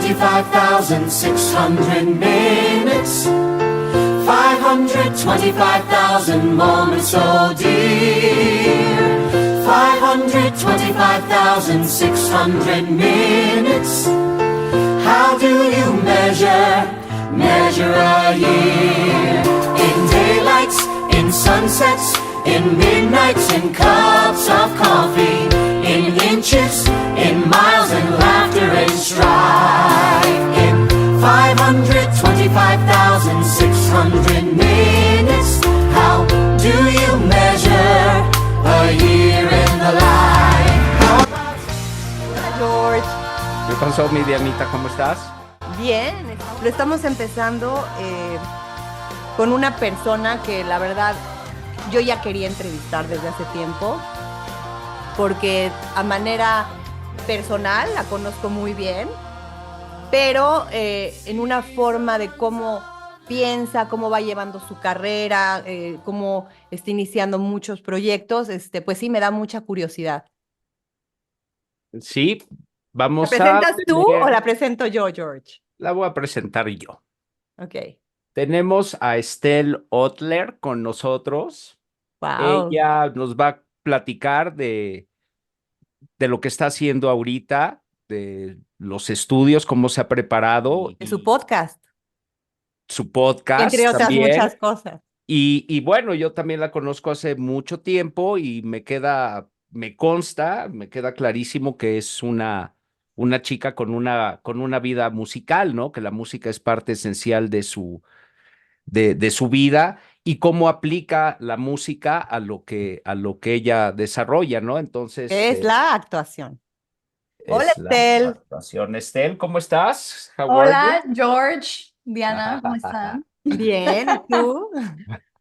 525,600 minutes, 525,000 moments, oh dear. 525,600 minutes. How do you measure a year? In daylights, in sunsets, in midnights, in cups of coffee, in inches, in miles, and laughter and strife. In 525,600 minutes, how do you measure a year in the life? Hola, George. ¿Qué pasó, mi Dianita? ¿Cómo estás? Bien, lo estamos empezando con una persona que la verdad yo ya quería entrevistar desde hace tiempo, porque a manera personal la conozco muy bien, pero en una forma de cómo piensa, cómo va llevando su carrera, cómo está iniciando muchos proyectos, pues sí me da mucha curiosidad. Sí, ¿La vamos a presentas tú o tener... la presento yo, George? La voy a presentar yo. Ok. Tenemos a Estelle Otler con nosotros. Wow. Ella nos va a platicar de lo que está haciendo ahorita, de los estudios, cómo se ha preparado De su y podcast, su podcast entre otras también. muchas cosas. Y bueno, yo también la conozco hace mucho tiempo y me consta, me queda clarísimo que es una chica con una vida musical, ¿no? Que la música es parte esencial de su vida y cómo aplica la música a lo que ella desarrolla, ¿no? Entonces, Es la actuación. Hola, es la Estel. actuación. Estelle, ¿cómo estás? How are you? Hola, George, Diana, ¿cómo están? Bien, ¿y tú?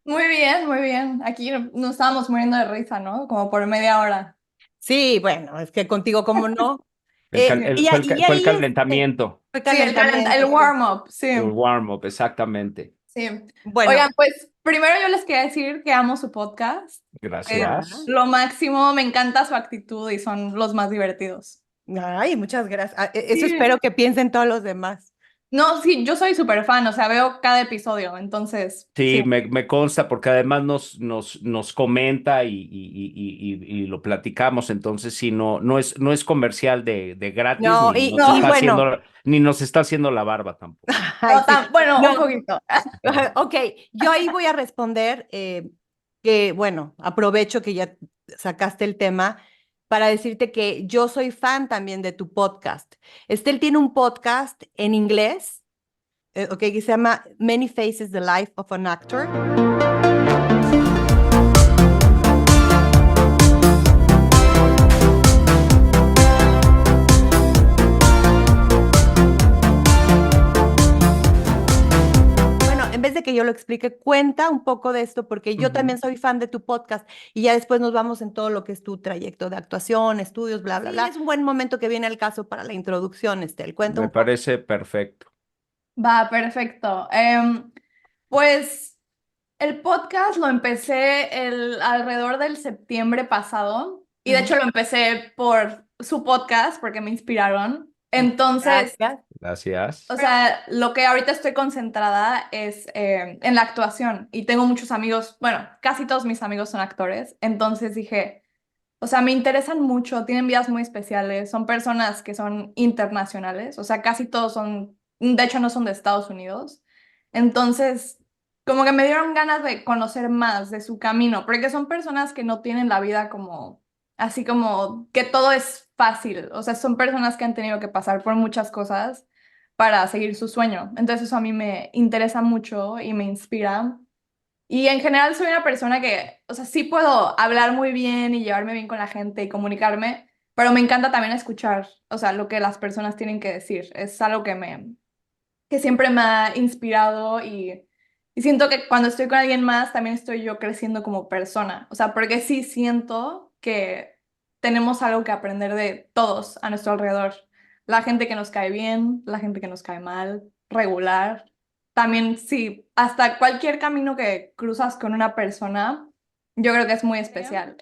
Muy bien, muy bien. Aquí nos estábamos muriendo de risa, ¿no? Como por media hora. Sí, bueno, es que contigo, ¿cómo no? Sí, Fue el calentamiento, Fue sí, el calentamiento. warm-up, sí, el warm-up, exactamente. sí. Bueno, Oigan, pues primero yo les quería decir que amo su podcast. Es Gracias. lo máximo, me encanta su actitud y son los más divertidos. ay, muchas gracias. Eso Sí. espero que piensen todos los demás. No, sí, yo soy súper fan, o sea, veo cada episodio, entonces, Sí, sí. me consta porque además nos comenta y lo platicamos, entonces sí, no es comercial de gratis No, y bueno, ni nos está haciendo la barba tampoco. ay, sí. Bueno, un No, poquito. ok, yo ahí voy a responder que, bueno, aprovecho que ya sacaste el tema para decirte que yo soy fan también de tu podcast. Estel tiene un podcast en inglés, ok, que se llama Many Faces, The Life of an Actor. Bueno, en vez de que yo lo explique, cuenta un poco de esto, porque yo también soy fan de tu podcast y ya después nos vamos en todo lo que es tu trayecto de actuación, estudios, bla, bla, bla. Es un buen momento que viene al caso para la introducción, Estel. Cuenta Me un poco. parece perfecto. Va, perfecto. Pues el podcast lo empecé alrededor del septiembre pasado y de hecho lo empecé por su podcast porque me inspiraron. Entonces, Gracias. Gracias. o sea, lo que ahorita estoy concentrada es en la actuación y tengo muchos amigos, bueno, casi todos mis amigos son actores, entonces dije, o sea, me interesan mucho, tienen vidas muy especiales, son personas que son internacionales, o sea, casi todos son, de hecho no son de Estados Unidos. Entonces, como que me dieron ganas de conocer más de su camino, porque son personas que no tienen la vida como, así como que todo es fácil, o sea, son personas que han tenido que pasar por muchas cosas para seguir su sueño. Entonces eso a mí me interesa mucho y me inspira. Y en general soy una persona que, o sea, sí puedo hablar muy bien y llevarme bien con la gente y comunicarme, pero me encanta también escuchar, o sea, lo que las personas tienen que decir. Es algo que siempre me ha inspirado y siento que cuando estoy con alguien más también estoy yo creciendo como persona. O sea, porque sí siento que tenemos algo que aprender de todos a nuestro alrededor. La gente que nos cae bien, la gente que nos cae mal, regular. También sí, hasta cualquier camino que cruzas con una persona, yo creo que es muy especial.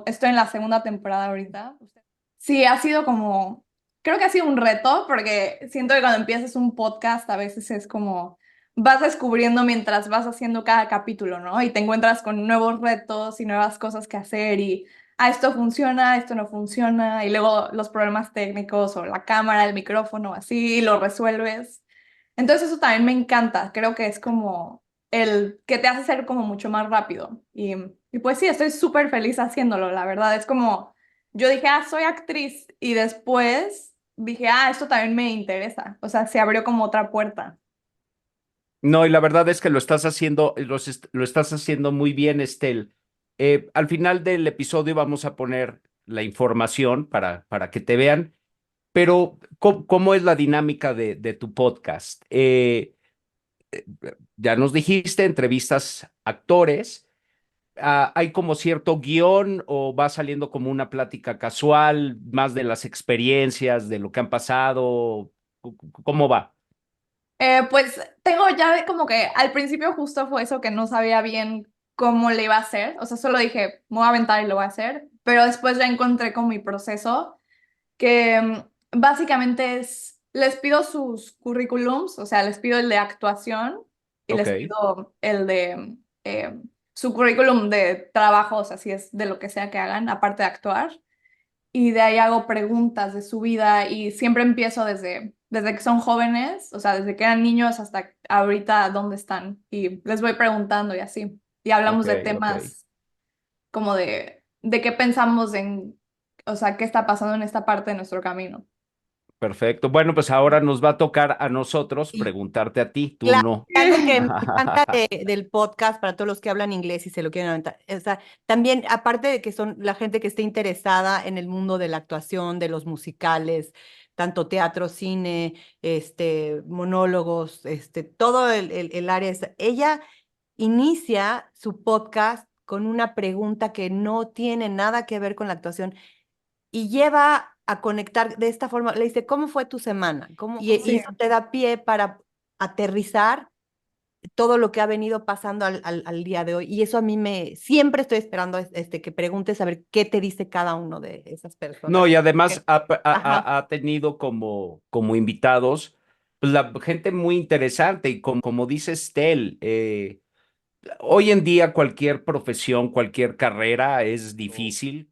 Estoy en la segunda temporada ahorita. Sí, ha sido como creo que ha sido un reto porque siento que cuando empiezas un podcast a veces es como vas descubriendo mientras vas haciendo cada capítulo, ¿no? Y te encuentras con nuevos retos y nuevas cosas que hacer y esto funciona, esto no funciona y luego los problemas técnicos o la cámara, el micrófono, así, y lo resuelves. Entonces eso también me encanta, creo que es como el que te hace ser como mucho más rápido. Y pues sí, estoy súper feliz haciéndolo, la verdad. Es como, yo dije, soy actriz y después dije, esto también me interesa. O sea, se abrió como otra puerta. No, y la verdad es que lo estás haciendo, lo estás haciendo muy bien, Estel. Al final del episodio vamos a poner la información para que te vean, pero ¿cómo es la dinámica de tu podcast? Ya nos dijiste, entrevistas actores. ¿Hay como cierto guión o va saliendo como una plática casual, más de las experiencias, de lo que han pasado? ¿Cómo va? Pues tengo ya como que al principio justo fue eso que no sabía bien cómo le iba a hacer. O sea, solo dije, me voy a aventar y lo voy a hacer. Pero después ya encontré con mi proceso que básicamente es, les pido sus currículums, o sea, les pido el de actuación y Ok, les pido el de su currículum de trabajos, así es, de lo que sea que hagan, aparte de actuar. Y de ahí hago preguntas de su vida y siempre empiezo desde que son jóvenes, o sea, desde que eran niños hasta ahorita dónde están. Y les voy preguntando y así. Y hablamos ok, de ok. temas como de qué pensamos en, o sea, qué está pasando en esta parte de nuestro camino. Perfecto. Bueno, pues ahora nos va a tocar a nosotros Y preguntarte a ti, tú claro, no. algo que me encanta del podcast para todos los que hablan inglés y se lo quieren aventar. O sea, también, aparte de que son la gente que esté interesada en el mundo de la actuación, de los musicales, tanto teatro, cine, monólogos, todo el área. Ella inicia su podcast con una pregunta que no tiene nada que ver con la actuación y lleva a conectar de esta forma. Le dice, ¿cómo fue tu semana? Y Sí. eso te da pie para aterrizar todo lo que ha venido pasando al día de hoy. Y eso a mí siempre estoy esperando que preguntes a ver qué te dice cada uno de esas personas. No, y además Ajá. ha tenido como invitados, pues la gente muy interesante y como dice Estel, hoy en día cualquier profesión, cualquier carrera es difícil.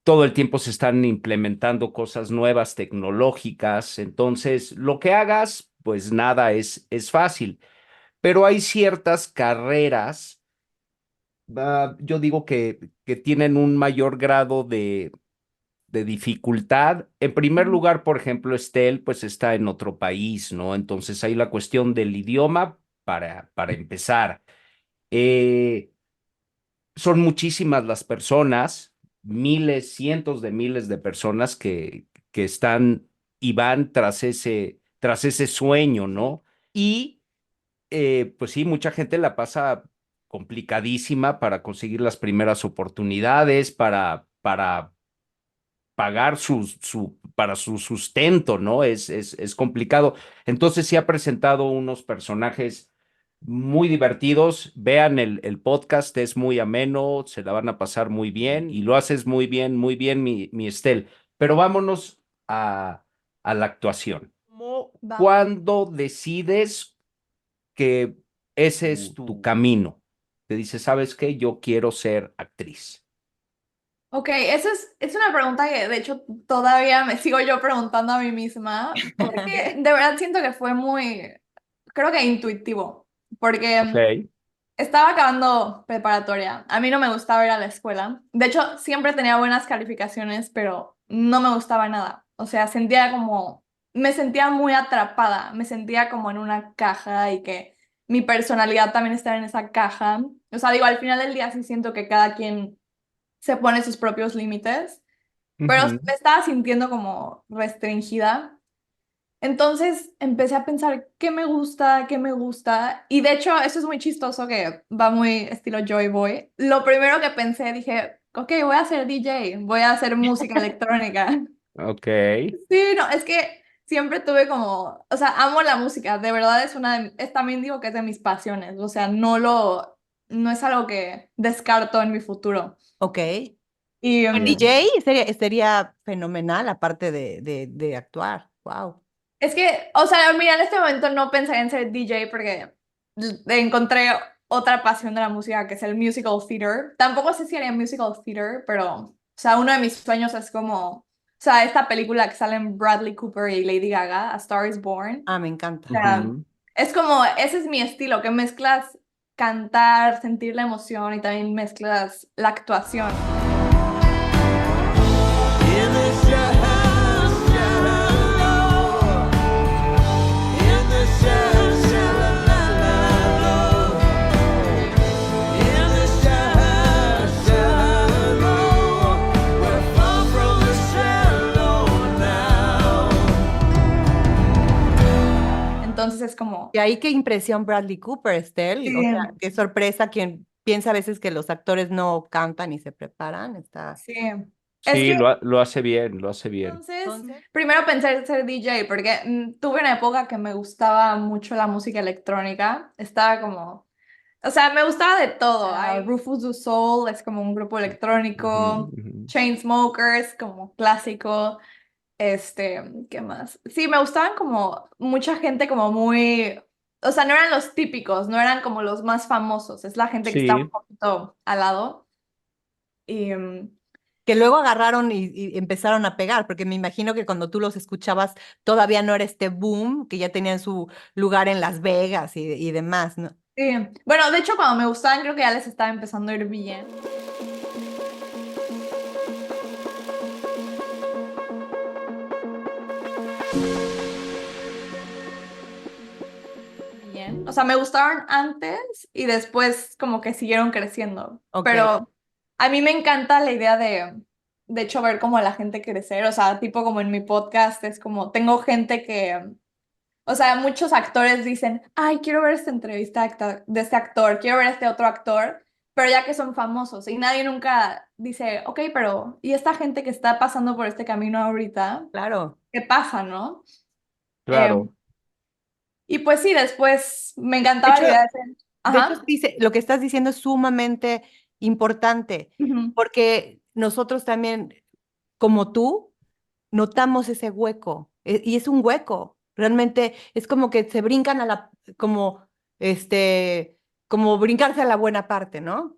Todo el tiempo se están implementando cosas nuevas, tecnológicas. Entonces, lo que hagas, pues nada es fácil. Pero hay ciertas carreras, yo digo que tienen un mayor grado de dificultad. En primer lugar, por ejemplo, Estel, pues está en otro país, ¿no? Entonces, hay la cuestión del idioma para empezar. Eh, Son muchísimas las personas, miles, cientos de miles de personas que están y van tras ese sueño, ¿no? Y pues sí, mucha gente la pasa complicadísima para conseguir las primeras oportunidades, para pagar para su sustento, ¿no? Es complicado. Entonces sí ha presentado unos personajes muy divertidos. Vean el podcast, es muy ameno, se la van a pasar muy bien y lo haces muy bien, mi Estel. Pero vámonos a la actuación. Va. ¿Cuándo decides que ese es tu camino? Te dices, ¿sabes qué? Yo quiero ser actriz. Ok, esa es una pregunta que de hecho todavía me sigo yo preguntando a mí misma, porque de verdad siento que fue muy, creo que intuitivo, porque Ok. estaba acabando preparatoria, a mí no me gustaba ir a la escuela, de hecho siempre tenía buenas calificaciones, pero no me gustaba nada, o sea, sentía como, me sentía muy atrapada, me sentía como en una caja y que mi personalidad también estaba en esa caja, o sea, digo, al final del día sí siento que cada quien se pone sus propios límites, pero Ujú. me estaba sintiendo como restringida. Entonces empecé a pensar qué me gusta, qué me gusta. Y de hecho, eso es muy chistoso que va muy estilo Joy Boy. Lo primero que pensé, dije, ok, voy a ser DJ, voy a hacer música electrónica. Ok. Sí, no, es que siempre tuve como, o sea, amo la música, de verdad es es también digo que es de mis pasiones, o sea, no es algo que descarto en mi futuro. Ok. Y DJ sería fenomenal, aparte de actuar. Wow. es que, o sea, mira, en este momento no pensaría en ser DJ porque encontré otra pasión de la música que es el musical theater. Tampoco sé si haría musical theater, pero, o sea, uno de mis sueños es como, o sea, esta película que salen Bradley Cooper y Lady Gaga, A Star is Born. Ah, me encanta. O sea, Ujú. es como, ese es mi estilo, que mezclas cantar, sentir la emoción y también mezclas la actuación. In the shallow, in the shallow, in the shallow, we're far from the shallow now. Entonces es como, Y ahí qué impresión Bradley Cooper, Estelle. sí, O sea, qué sorpresa quien piensa a veces que los actores no cantan y se preparan. Está. sí. Es Sí, que lo hace bien, lo hace bien. entonces, primero pensé en ser DJ porque tuve una época que me gustaba mucho la música electrónica. Estaba como, o sea, me gustaba de todo. Rufus Du Soul es como un grupo Ujú, electrónico. ujú. Chainsmokers como clásico. ¿Qué más? Sí, me gustaban como mucha gente como muy, o sea, no eran los típicos, no eran como los más famosos. Es la gente que está un Sí, poquito al lado. Y Que luego agarraron y empezaron a pegar, porque me imagino que cuando tú los escuchabas todavía no era este boom, que ya tenían su lugar en Las Vegas y demás, ¿no? sí, bueno, de hecho cuando me gustaban creo que ya les estaba empezando a ir bien. Bien. O sea, me gustaron antes y después como que siguieron creciendo. Ok. Pero a mí me encanta la idea de hecho, ver como a la gente crecer. O sea, tipo como en mi podcast es como, tengo gente que, o sea, muchos actores dicen, ay, quiero ver esta entrevista de este actor, quiero ver este otro actor, pero ya que son famosos y nadie nunca dice, ok, pero ¿y esta gente que está pasando por este camino ahorita? Claro. ¿Qué pasa, no? claro. Y pues sí, después me De encantaba hecho, la idea de ser. de hecho, Ajá. dice, lo que estás diciendo es sumamente importante, Ujú. porque nosotros también, como tú, notamos ese hueco, y es un hueco. Realmente es como que se brincan a como, este, como brincarse a la buena parte, ¿no?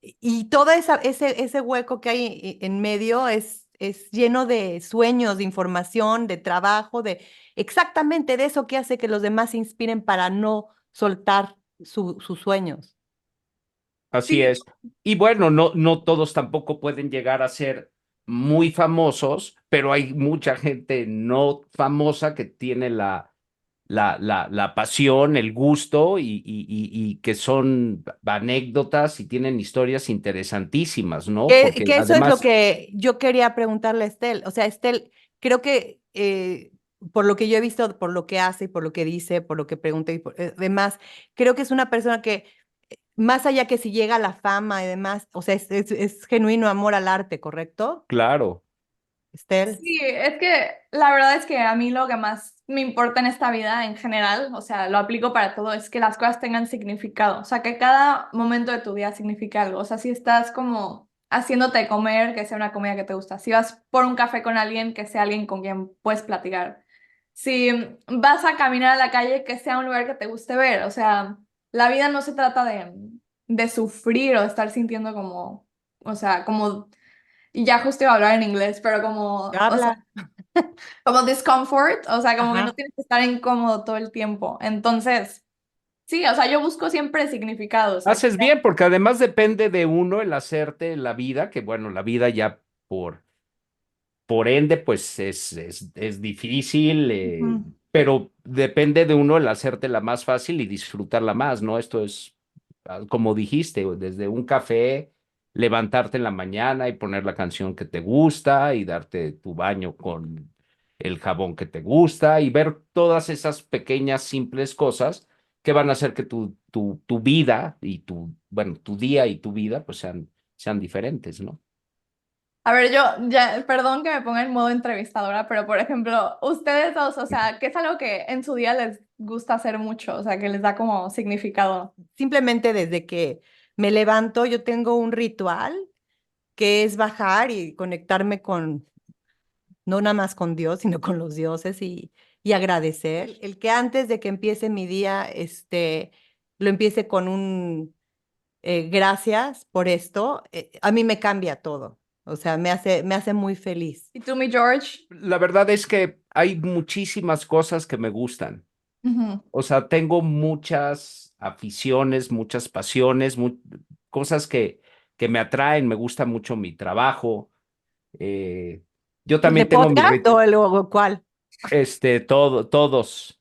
Y todo ese hueco que hay en medio es lleno de sueños, de información, de trabajo, de exactamente de eso que hace que los demás se inspiren para no soltar sus sueños. Así Sí, es. Y bueno, no todos tampoco pueden llegar a ser muy famosos, pero hay mucha gente no famosa que tiene la pasión, el gusto y que son anécdotas y tienen historias interesantísimas, ¿no? Porque Que eso es lo además, que yo quería preguntarle a Estel. O sea, Estel, creo que por lo que yo he visto, por lo que hace y por lo que dice, por lo que pregunta y demás, creo que es una persona que, más allá que si llega a la fama y demás, o sea, es genuino amor al arte, ¿correcto? claro, Estel. sí, es que la verdad es que a mí lo que más me importa en esta vida en general, o sea, lo aplico para todo, es que las cosas tengan significado, o sea, que cada momento de tu día signifique algo, o sea, si estás como haciéndote de comer, que sea una comida que te gusta, si vas por un café con alguien, que sea alguien con quien puedes platicar, si vas a caminar a la calle, que sea un lugar que te guste ver, o sea, la vida no se trata de sufrir o estar sintiendo como, o sea, como... Y ya justo iba a hablar en inglés, pero como, o sea, Habla. como discomfort, o sea, como que no Ajá. tienes que estar incómodo todo el tiempo. Entonces, sí, o sea, yo busco siempre significado, o sea, haces bien, porque además depende de uno el hacerte la vida, que bueno, la vida ya por ende, pues es difícil, ujú. pero depende de uno el hacértela más fácil y disfrutarla más, ¿no? Esto es, como dijiste, desde un café, levantarte en la mañana y poner la canción que te gusta y darte tu baño con el jabón que te gusta y ver todas esas pequeñas, simples cosas que van a hacer que tu vida y bueno, tu día y tu vida, pues sean diferentes, ¿no? A ver, yo ya, perdón que me ponga en modo entrevistadora, pero por ejemplo, ustedes dos, o sea, ¿qué es algo que en su día les gusta hacer mucho? O sea, que les da como significado. Simplemente desde que me levanto, yo tengo un ritual que es bajar y conectarme con, no nada más con Dios, sino con los dioses y agradecer. El que antes de que empiece mi día, lo empiece con un gracias por esto, a mí me cambia todo. O sea, me hace muy feliz. ¿Y tú, mi George? La verdad es que hay muchísimas cosas que me gustan. Ujú. O sea, tengo muchas aficiones, muchas pasiones, cosas que me atraen. Me gusta mucho mi trabajo. Eh, yo ¿El de también tengo mi podcast o cuál? todos.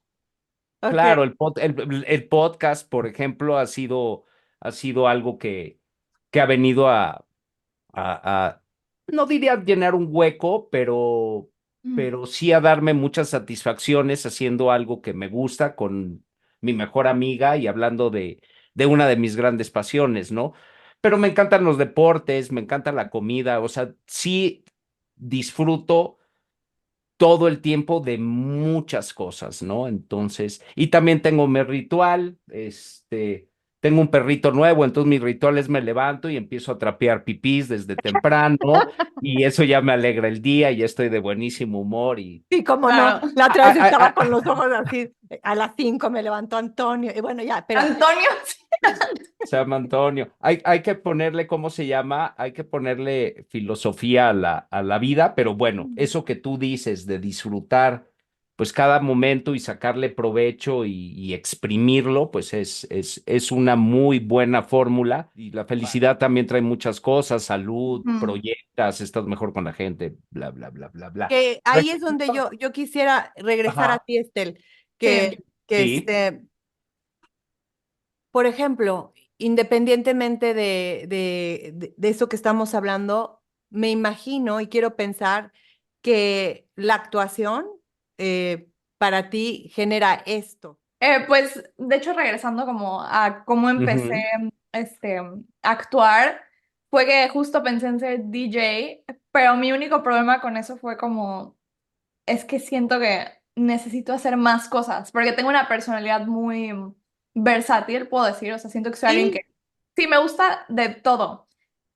Ok. Claro, el podcast, por ejemplo, ha sido algo que ha venido no diría llenar un hueco, Mm. pero sí a darme muchas satisfacciones haciendo algo que me gusta con mi mejor amiga y hablando de una de mis grandes pasiones, ¿no? Pero me encantan los deportes, me encanta la comida, o sea, sí disfruto todo el tiempo de muchas cosas, ¿no? Entonces, y también tengo mi ritual, tengo un perrito nuevo, entonces mi ritual es me levanto y empiezo a trapear pipís desde temprano y eso ya me alegra el día y ya estoy de buenísimo humor y... Sí, cómo no. Claro. La a- otra vez estaba a- con a- los ojos así. A las 5 me levantó Antonio. Y bueno, ya, pero Antonio, sí. Se llama Antonio. Hay que ponerle, ¿cómo se llama? Hay que ponerle filosofía a la vida, pero bueno, eso que tú dices de disfrutar, pues cada momento y sacarle provecho y exprimirlo, pues es una muy buena fórmula. Y la felicidad también trae muchas cosas, salud, Ujú. proyectas, estás mejor con la gente, bla, bla, bla, bla, bla. que ahí es donde Regresando- yo quisiera regresar a Ajá, ti, Estel, Sí. que sí. por ejemplo, independientemente de eso que estamos hablando, me imagino y quiero pensar que la actuación para ti genera esto. Pues, de hecho, regresando como a cómo empecé Ujú. a actuar, fue que justo pensé en ser DJ, pero mi único problema con eso fue como, es que siento que necesito hacer más cosas, porque tengo una personalidad muy versátil, puedo decir, o sea, siento que soy alguien que Sí, sí me gusta de todo.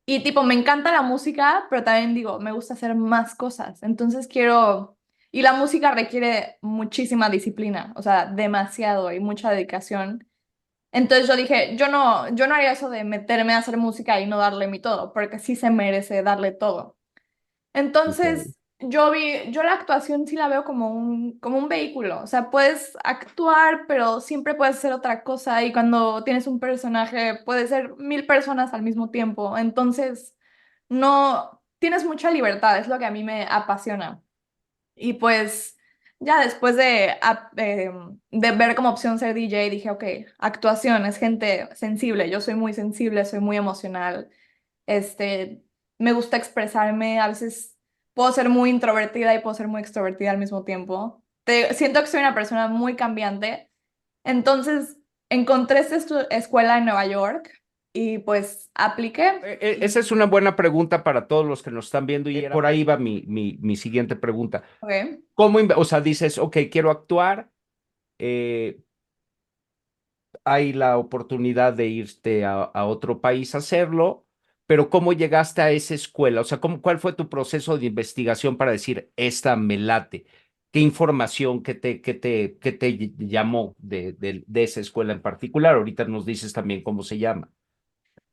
Y tipo, me encanta la música, pero también digo, me gusta hacer más cosas. Entonces quiero... Y la música requiere muchísima disciplina, o sea, demasiado y mucha dedicación. Entonces yo dije, yo no haría eso de meterme a hacer música y no darle mi todo, porque sí se merece darle todo. Ok. Entonces, yo la actuación sí la veo como un vehículo. O sea, puedes actuar, pero siempre puedes hacer otra cosa. Y cuando tienes un personaje, puede ser 1000 personas al mismo tiempo. Entonces, no, tienes mucha libertad, es lo que a mí me apasiona. Y pues, ya después de ver como opción ser DJ, dije, ok, actuación, es gente sensible. Yo soy muy sensible, soy muy emocional. Este, me gusta expresarme, a veces puedo ser muy introvertida y puedo ser muy extrovertida al mismo tiempo. Siento que soy una persona muy cambiante. Entonces, encontré esta escuela en Nueva York y pues apliqué. Esa es una buena pregunta para todos los que nos están viendo y por ahí va mi siguiente pregunta. Ok. O sea, dices, ok, quiero actuar, eh, hay la oportunidad de irte a otro país a hacerlo, pero ¿cómo llegaste a esa escuela? O sea, ¿cuál fue tu proceso de investigación para decir, esta me late? ¿Qué información, qué te llamó de esa escuela en particular? Ahorita nos dices también cómo se llama.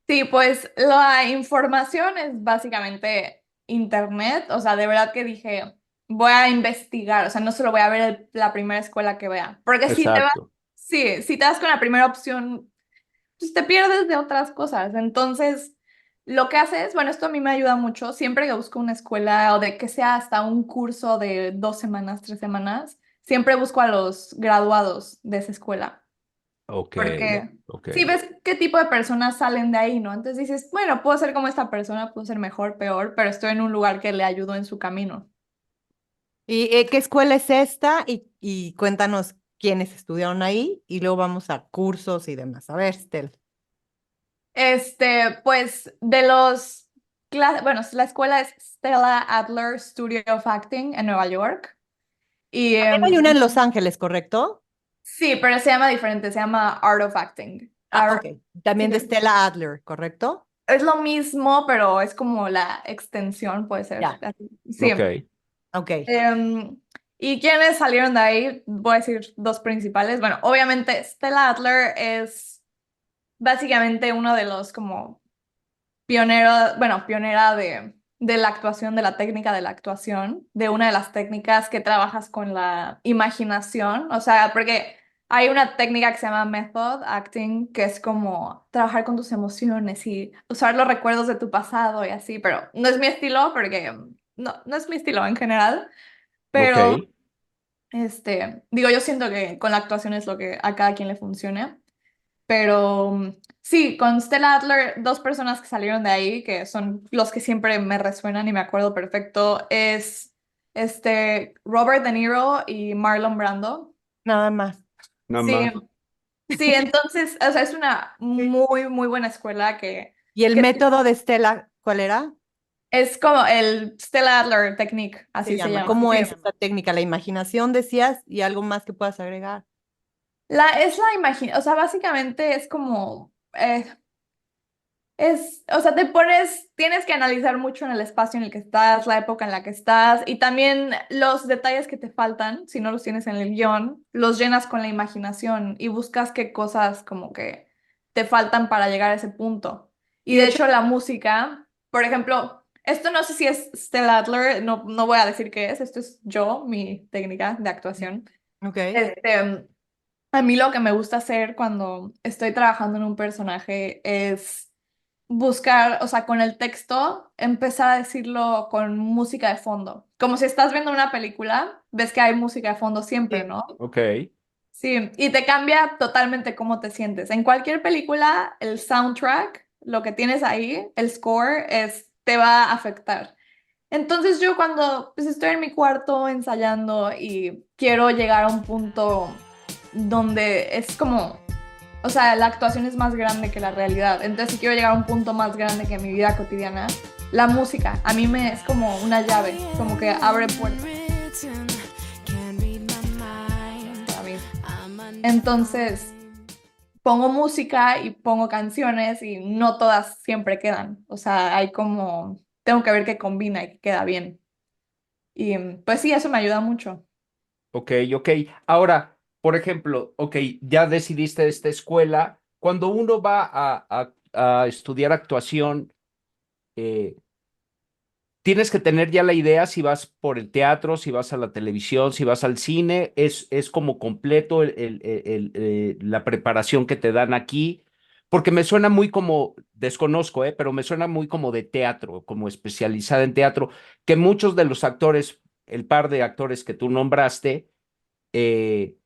Sí, pues la información es básicamente internet, o sea, de verdad que dije, voy a investigar, o sea, no solo voy a ver la primera escuela que vea, porque si te vas, Exacto. sí, si te vas con la primera opción, pues te pierdes de otras cosas. Entonces, lo que haces, bueno, esto a mí me ayuda mucho, siempre que busco una escuela o de que sea hasta un curso de 2 semanas, 3 semanas, siempre busco a los graduados de esa escuela. Ok, Porque ok. si ves qué tipo de personas salen de ahí, ¿no? Entonces dices, bueno, puedo ser como esta persona, puedo ser mejor, peor, pero estoy en un lugar que le ayudó en su camino. ¿Y qué escuela es esta? Y cuéntanos quiénes estudiaron ahí y luego vamos a cursos y demás. A ver, Estel. Pues de los bueno, la escuela es Stella Adler Studio of Acting en Nueva York. Y También hay una en Los Ángeles, ¿correcto? sí, pero se llama diferente, se llama Art of Acting. Ah, ok. Sí, También de Stella Adler, ¿correcto? es lo mismo, pero es como la extensión, puede ser. Ya. Así. Sí. Ok, Ok. ¿Y quiénes salieron de ahí? Voy a decir dos principales. Bueno, obviamente Stella Adler es básicamente uno de los como pioneros, bueno, pionera de la actuación, de la técnica de la actuación, de una de las técnicas que trabajas con la imaginación. O sea, porque hay una técnica que se llama method acting, que es como trabajar con tus emociones y usar los recuerdos de tu pasado y así, pero no es mi estilo porque no es mi estilo en general. ok, Pero digo, yo siento que con la actuación es lo que a cada quien le funcione, pero sí, con Stella Adler, dos personas que salieron de ahí, que son los que siempre me resuenan y me acuerdo perfecto, es Robert De Niro y Marlon Brando. Nada más. nada Sí, más. sí, entonces, o sea, es una muy, muy buena escuela ¿Y el que método de Estela, cuál era? es como el Stella Adler Technique, Se así se llama. llama. ¿Cómo Sí. es esta técnica? La imaginación, decías, y algo más que puedas agregar. Es la imaginación, o sea, básicamente es como, o sea, tienes que analizar mucho en el espacio en el que estás, la época en la que estás y también los detalles que te faltan, si no los tienes en el guión, los llenas con la imaginación y buscas qué cosas como que te faltan para llegar a ese punto. Y Y de de hecho, hecho la música, por ejemplo, esto no sé si es Stella Adler, no voy a decir qué es, esto es yo, mi técnica de actuación. ok. A mí lo que me gusta hacer cuando estoy trabajando en un personaje es buscar, o sea, con el texto, empezar a decirlo con música de fondo. Como si estás viendo una película, ves que hay música de fondo siempre, Sí. ¿no? Ok, Sí, y te cambia totalmente cómo te sientes. En cualquier película, el soundtrack, lo que tienes ahí, el score, te va a afectar. Entonces yo cuando pues, estoy en mi cuarto ensayando y quiero llegar a un punto donde es como, o sea, la actuación es más grande que la realidad. Entonces si quiero llegar a un punto más grande que mi vida cotidiana, la música a mí es como una llave, como que abre puertas para mí. Entonces pongo música y pongo canciones y no todas siempre quedan. O sea, tengo que ver qué combina y qué queda bien. Y pues sí, eso me ayuda mucho. ok, ok. Ahora, por ejemplo, ok, ya decidiste esta escuela. Cuando uno va a estudiar actuación, eh, tienes que tener ya la idea si vas por el teatro, si vas a la televisión, si vas al cine. Es como completo la preparación que te dan aquí, porque me suena muy como, desconozco, pero me suena muy como de teatro, como especializada en teatro, que muchos de los actores, el par de actores que tú nombraste, eh,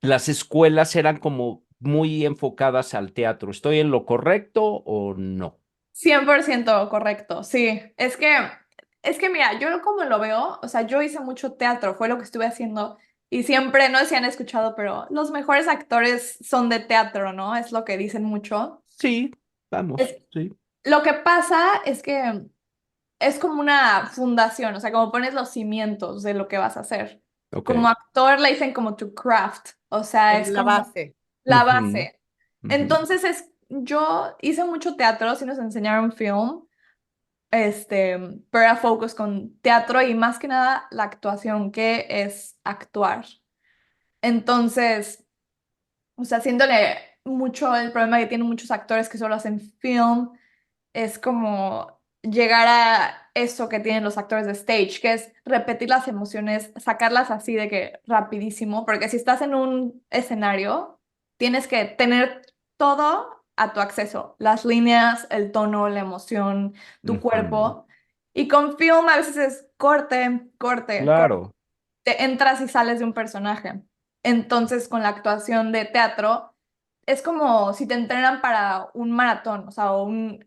las escuelas eran como muy enfocadas al teatro. ¿Estoy en lo correcto o no? 100% correcto, sí. Es que mira, yo como lo veo, o sea, yo hice mucho teatro, fue lo que estuve haciendo y siempre, no sé si han escuchado, pero los mejores actores son de teatro, ¿no? Es lo que dicen mucho. Sí, vamos, Es, sí. lo que pasa es que es como una fundación, o sea, como pones los cimientos de lo que vas a hacer. Ok. Como actor le dicen como tu craft, o sea, es La como base. la Ujú, base. ujú. Entonces yo hice mucho teatro, sí nos enseñaron film, pero era focus con teatro y más que nada la actuación, que es actuar. Entonces, o sea, haciéndole mucho el problema que tienen muchos actores que solo hacen film es como llegar a eso que tienen los actores de stage, que es repetir las emociones, sacarlas así de que rapidísimo, porque si estás en un escenario, tienes que tener todo a tu acceso, las líneas, el tono, la emoción, tu Ujú. cuerpo. Y con film a veces es corte, corte, corte. Claro, Te entras y sales de un personaje. Entonces, con la actuación de teatro es como si te entrenan para un maratón, o sea,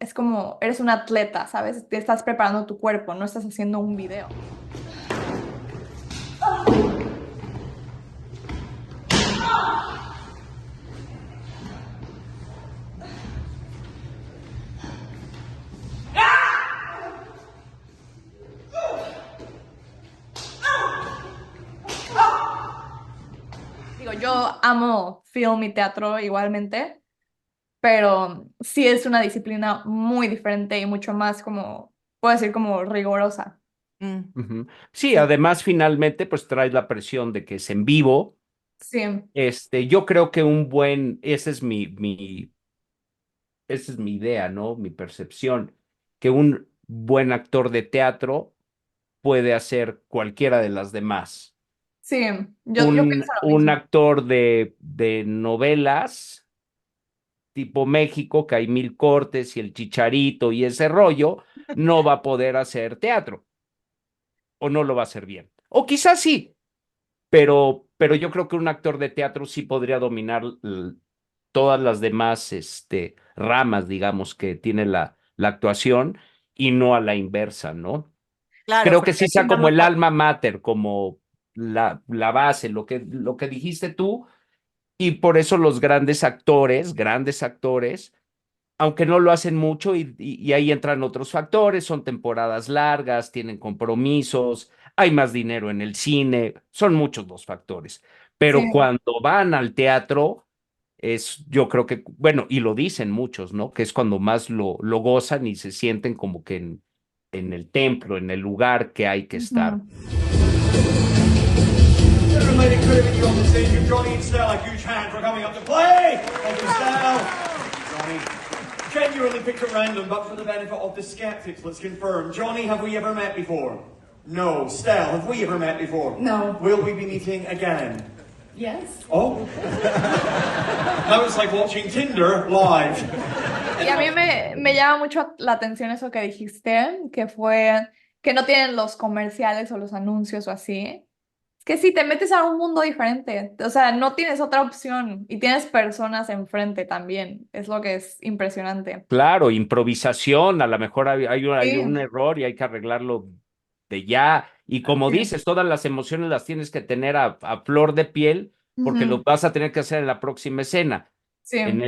es como eres un atleta, ¿sabes? Te estás preparando tu cuerpo, no estás haciendo un video. Digo, yo amo film y teatro igualmente, pero sí es una disciplina muy diferente y mucho más como, puedo decir, como rigurosa. Mm, Ujú. Sí, sí, además finalmente pues traes la presión de que es en vivo. Sí, Yo creo que esa es mi idea, ¿no? Mi percepción, que un buen actor de teatro puede hacer cualquiera de las demás. sí, yo pienso lo Un mismo. actor de novelas tipo México, que hay mil cortes y el Chicharito y ese rollo, no va a poder hacer teatro o no lo va a hacer bien. O quizás sí, pero yo creo que un actor de teatro sí podría dominar todas las demás ramas, digamos, que tiene la actuación y no a la inversa, ¿no? claro, Creo que porque sí aquí sea como andamos el alma mater, como la base, lo que dijiste tú, y por eso los grandes actores, aunque no lo hacen mucho, y ahí entran otros factores, son temporadas largas, tienen compromisos, hay más dinero en el cine, son muchos los factores. Sí, Pero cuando van al teatro, yo creo que, bueno, y lo dicen muchos, ¿no? Que es cuando más lo gozan y se sienten como que en el templo, en el lugar que hay que estar. ujú. Everybody could have on the stage with Johnny and Stell. A huge hand for coming up to play. Thank you, Stell. Johnny. Genuinely picked at random, but for the benefit of the skeptics, let's confirm. Johnny, have we ever met before? No. Stell, have we ever met before? No. Will we be meeting again? Yes. Oh. Now it's like watching Tinder live. Y a mí me llama mucho la atención eso que dijiste, que fue que no tienen los comerciales o los anuncios o así. Es que sí, te metes a un mundo diferente, o sea, no tienes otra opción y tienes personas enfrente también, es lo que es impresionante. Claro, improvisación, a lo mejor hay un Sí, error y hay que arreglarlo de ya. Y como sí. dices, todas las emociones las tienes que tener a flor de piel porque Ujú. lo vas a tener que hacer en la próxima escena. Sí. En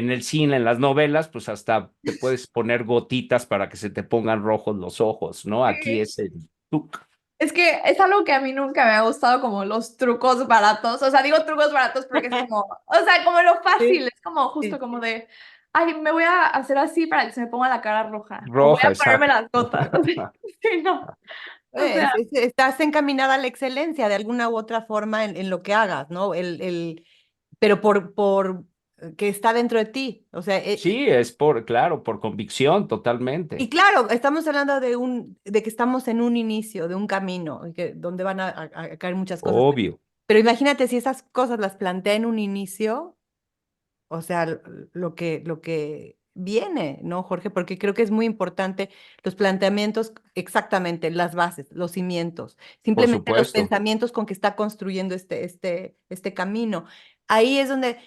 el cine, en las novelas, pues hasta te puedes poner gotitas para que se te pongan rojos los ojos, ¿no? Aquí Sí. es el tuk. Es que es algo que a mí nunca me ha gustado, como los trucos baratos. O sea, digo trucos baratos porque es como, o sea, como lo fácil, sí, es como justo sí. como de, ay, me voy a hacer así para que se me ponga la cara roja, o voy Roja, a ponerme exacto. las gotas. Sí, no. O sea, Estás encaminada a la excelencia de alguna u otra forma en lo que hagas, ¿no? Pero por que está dentro de ti. O sea, Sí, claro, por convicción, y totalmente. claro, estamos hablando de que estamos en un inicio, de un camino, y donde van a caer muchas cosas. Obvio. Pero imagínate si esas cosas las plantea en un inicio, o sea, lo que viene, ¿no, Jorge? Porque creo que es muy importante los planteamientos, exactamente, las bases, los cimientos, Por simplemente los supuesto. pensamientos con que está construyendo este camino. Ahí es donde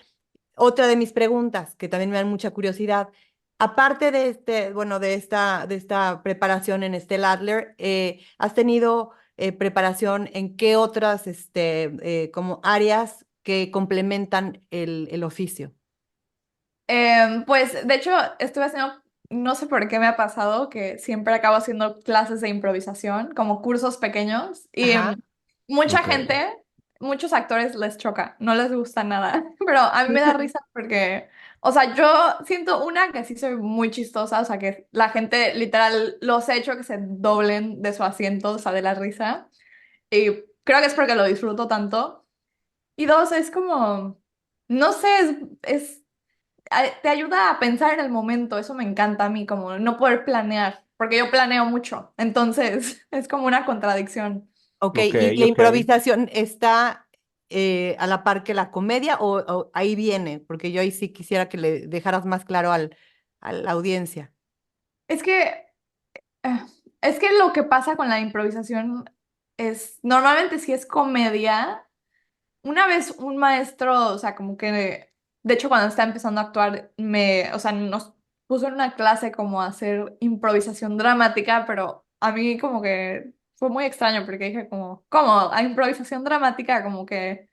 otra de mis preguntas, que también me dan mucha curiosidad, aparte de bueno, de esta preparación en Estelle Adler, ¿has tenido preparación en qué otras como áreas que complementan el oficio? pues de hecho estuve haciendo, no sé por qué me ha pasado, que siempre acabo haciendo clases de improvisación, como cursos pequeños, y Ajá. mucha Ok. gente, muchos actores les choca, no les gusta nada, pero a mí me da risa porque, o sea, yo siento una que sí soy muy chistosa, o sea, que la gente literal los he hecho que se doblen de su asiento, o sea, de la risa, y creo que es porque lo disfruto tanto, y dos, es como, no sé, te ayuda a pensar en el momento, eso me encanta a mí, como no poder planear, porque yo planeo mucho, entonces es como una contradicción. Ok, Ok, ¿y la ok. improvisación está a la par que la comedia o ahí viene? Porque yo ahí sí quisiera que le dejaras más claro a la audiencia. Es que, eh, es que lo que pasa con la improvisación es, normalmente si es comedia, una vez un maestro, o sea, como que, de hecho cuando estaba empezando a actuar, o sea, nos puso en una clase como a hacer improvisación dramática, pero a mí como que fue muy extraño porque dije como, ¿cómo? A improvisación dramática, como que,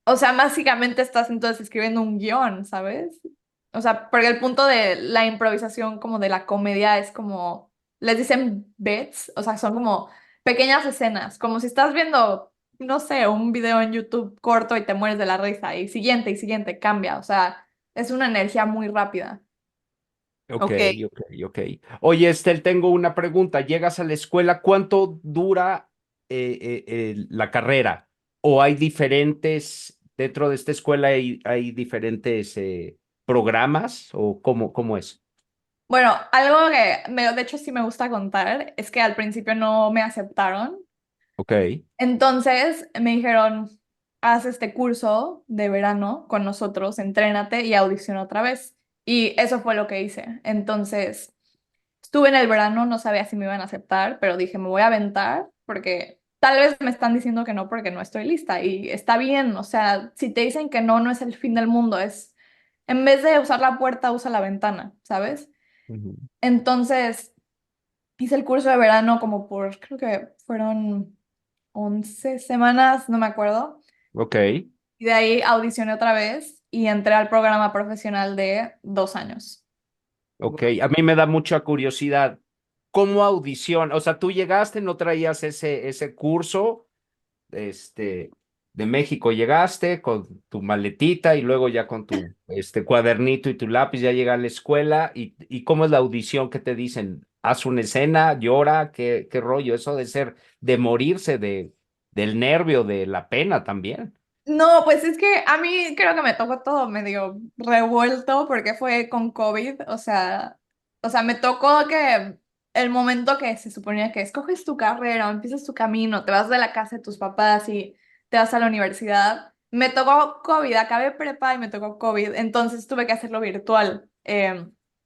o sea, básicamente estás entonces escribiendo un guión, ¿sabes? O sea, porque el punto de la improvisación como de la comedia es como, les dicen bits, o sea, son como pequeñas escenas, como si estás viendo, no sé, un video en YouTube corto y te mueres de la risa y siguiente, cambia, o sea, Es una energía muy rápida. Ok, Ok. ok, ok. Oye, Estel, tengo una pregunta. Llegas a la escuela, ¿cuánto dura la carrera? ¿O hay diferentes, dentro de esta escuela hay diferentes programas? ¿O cómo es? Bueno, algo de hecho sí me gusta contar es que al principio no me aceptaron. Ok, Entonces me dijeron, haz este curso de verano con nosotros, entrénate y audiciona otra vez. Y eso fue lo que hice. Entonces, estuve en el verano, no sabía si me iban a aceptar, pero dije, me voy a aventar porque tal vez me están diciendo que no porque no estoy lista. Y está bien, o sea, si te dicen que no, no es el fin del mundo, es, en vez de usar la puerta, usa la ventana, ¿sabes? ujú, Entonces, hice el curso de verano como por, creo que fueron 11 semanas, no me acuerdo. ok, Y de ahí audicioné otra vez y entré al programa profesional de 2 años. ok. A mí me da mucha curiosidad. ¿Cómo audición? O sea, tú llegaste, no traías ese curso. este, de México llegaste con tu maletita y luego ya con tu cuadernito y tu lápiz ya llega a la escuela y ¿cómo es la audición? ¿Qué te dicen? ¿Haz una escena? ¿Llora? ¿Qué rollo? Eso de ser, de morirse del nervio, de la pena también. No, pues es que a mí creo que me tocó todo medio revuelto porque fue con COVID, o sea, me tocó que el momento que se suponía que escoges tu carrera, empiezas tu camino, te vas de la casa de tus papás y te vas a la universidad, me tocó COVID, acabé prepa y me tocó COVID, entonces tuve que hacerlo virtual.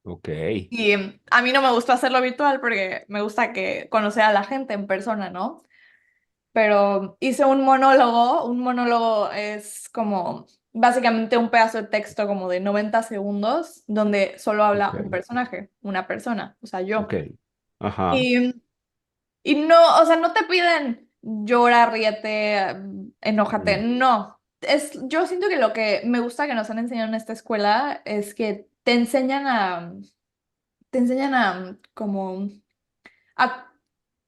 Ok, Y a mí no me gustó hacerlo virtual porque me gusta que conocer a la gente en persona, ¿no? Pero hice un monólogo es como básicamente un pedazo de texto como de 90 segundos donde solo habla ok, un personaje, una persona, o sea, ok. yo. Ajá. Y, y no, o sea, no te piden llora, ríete, enójate, Mm, no. Yo siento que lo que me gusta que nos han enseñado en esta escuela es que te enseñan a como a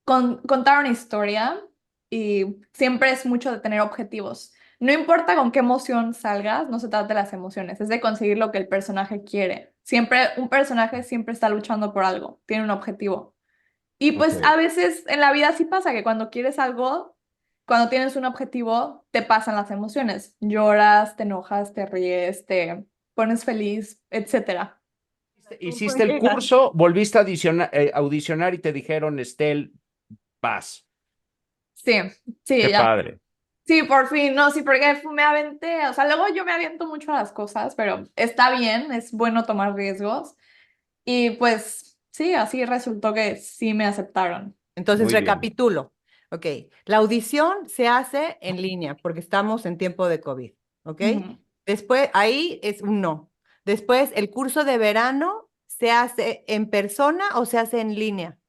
contar una historia y siempre es mucho de tener objetivos. No importa con qué emoción salgas, no se trata de las emociones, es de conseguir lo que el personaje quiere. Siempre, un personaje siempre está luchando por algo, tiene un objetivo. Y ok. pues a veces en la vida sí pasa que cuando quieres algo, cuando tienes un objetivo, te pasan las emociones. Lloras, te enojas, te ríes, te pones feliz, etcétera. Hiciste el curso, volviste a audicionar y te dijeron, Estel, vas. Sí, sí, Qué ya. padre. Sí, por fin, no, sí, porque me aventé, o sea, luego yo me aviento mucho a las cosas, pero está bien, es bueno tomar riesgos. Y pues sí, así resultó que sí me aceptaron. Entonces, Muy bien. recapitulo. Ok, la audición se hace en línea porque estamos en tiempo de COVID. Ok, Ujú. después ahí es un no. Después, el curso de verano se hace en persona o se hace en línea.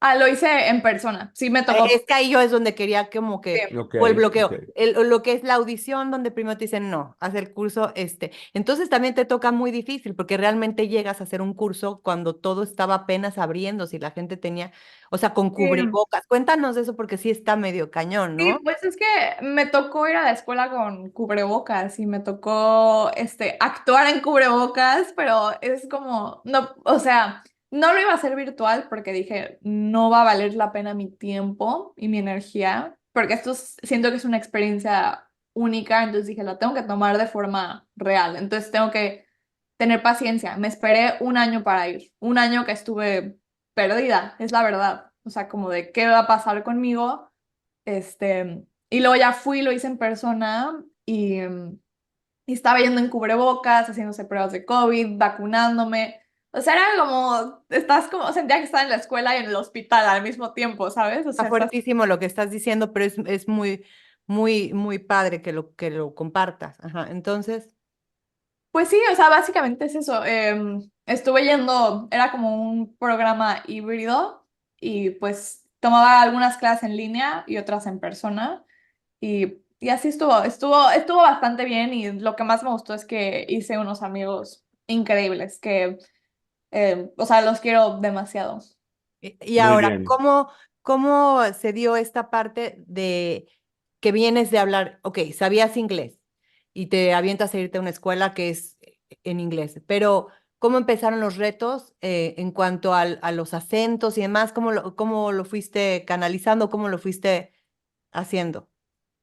Ah, lo hice en persona, sí me Es tocó. que ahí yo es donde quería como que, Sí. Ok, o el ok. bloqueo, lo que es la audición donde primero te dicen no, haz el curso este. Entonces también te toca muy difícil porque realmente llegas a hacer un curso cuando todo estaba apenas abriendo, si la gente tenía, o sea, con Sí. cubrebocas. Cuéntanos de eso porque sí está medio cañón, Sí, ¿no? pues es que me tocó ir a la escuela con cubrebocas y me tocó actuar en cubrebocas, pero es como, no, o sea, no lo iba a hacer virtual porque dije, no va a valer la pena mi tiempo y mi energía, porque siento que es una experiencia única, entonces dije, la tengo que tomar de forma real, entonces tengo que tener paciencia. Me esperé un año para ir, un año que estuve perdida, es la verdad, o sea, como de qué va a pasar conmigo. Y luego ya fui, lo hice en persona y estaba yendo en cubrebocas, haciéndose pruebas de COVID, vacunándome. O sea, era como, sentía que estaba en la escuela y en el hospital al mismo tiempo, ¿sabes? O Está sea, fuertísimo lo que estás diciendo, pero es muy, muy, muy padre que lo compartas. Ajá, entonces, pues sí, o sea, básicamente es eso. Estuve yendo, era como un programa híbrido y pues tomaba algunas clases en línea y otras en persona. Y así estuvo bastante bien y lo que más me gustó es que hice unos amigos increíbles que, o sea, los quiero demasiado. y Muy ahora, bien. ¿cómo se dio esta parte de que vienes de hablar, ok, sabías inglés y te avientas a irte a una escuela que es en inglés, pero ¿cómo empezaron los retos en cuanto a los acentos y demás? Cómo lo fuiste canalizando? ¿Cómo lo fuiste haciendo?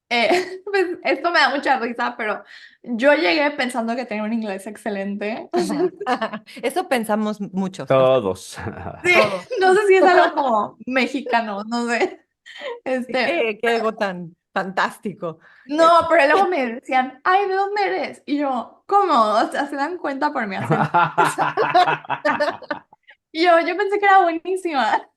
Pues esto me da mucha risa, pero yo llegué pensando que tenía un inglés excelente. O sea, Eso pensamos muchos, Todos. sí, todos. no sé si es algo como mexicano, no sé. Qué algo tan fantástico. No, pero luego me decían, ay, ¿de dónde eres? Y yo, ¿cómo? O sea, ¿se dan cuenta por mi acento? Y yo pensé que era buenísima.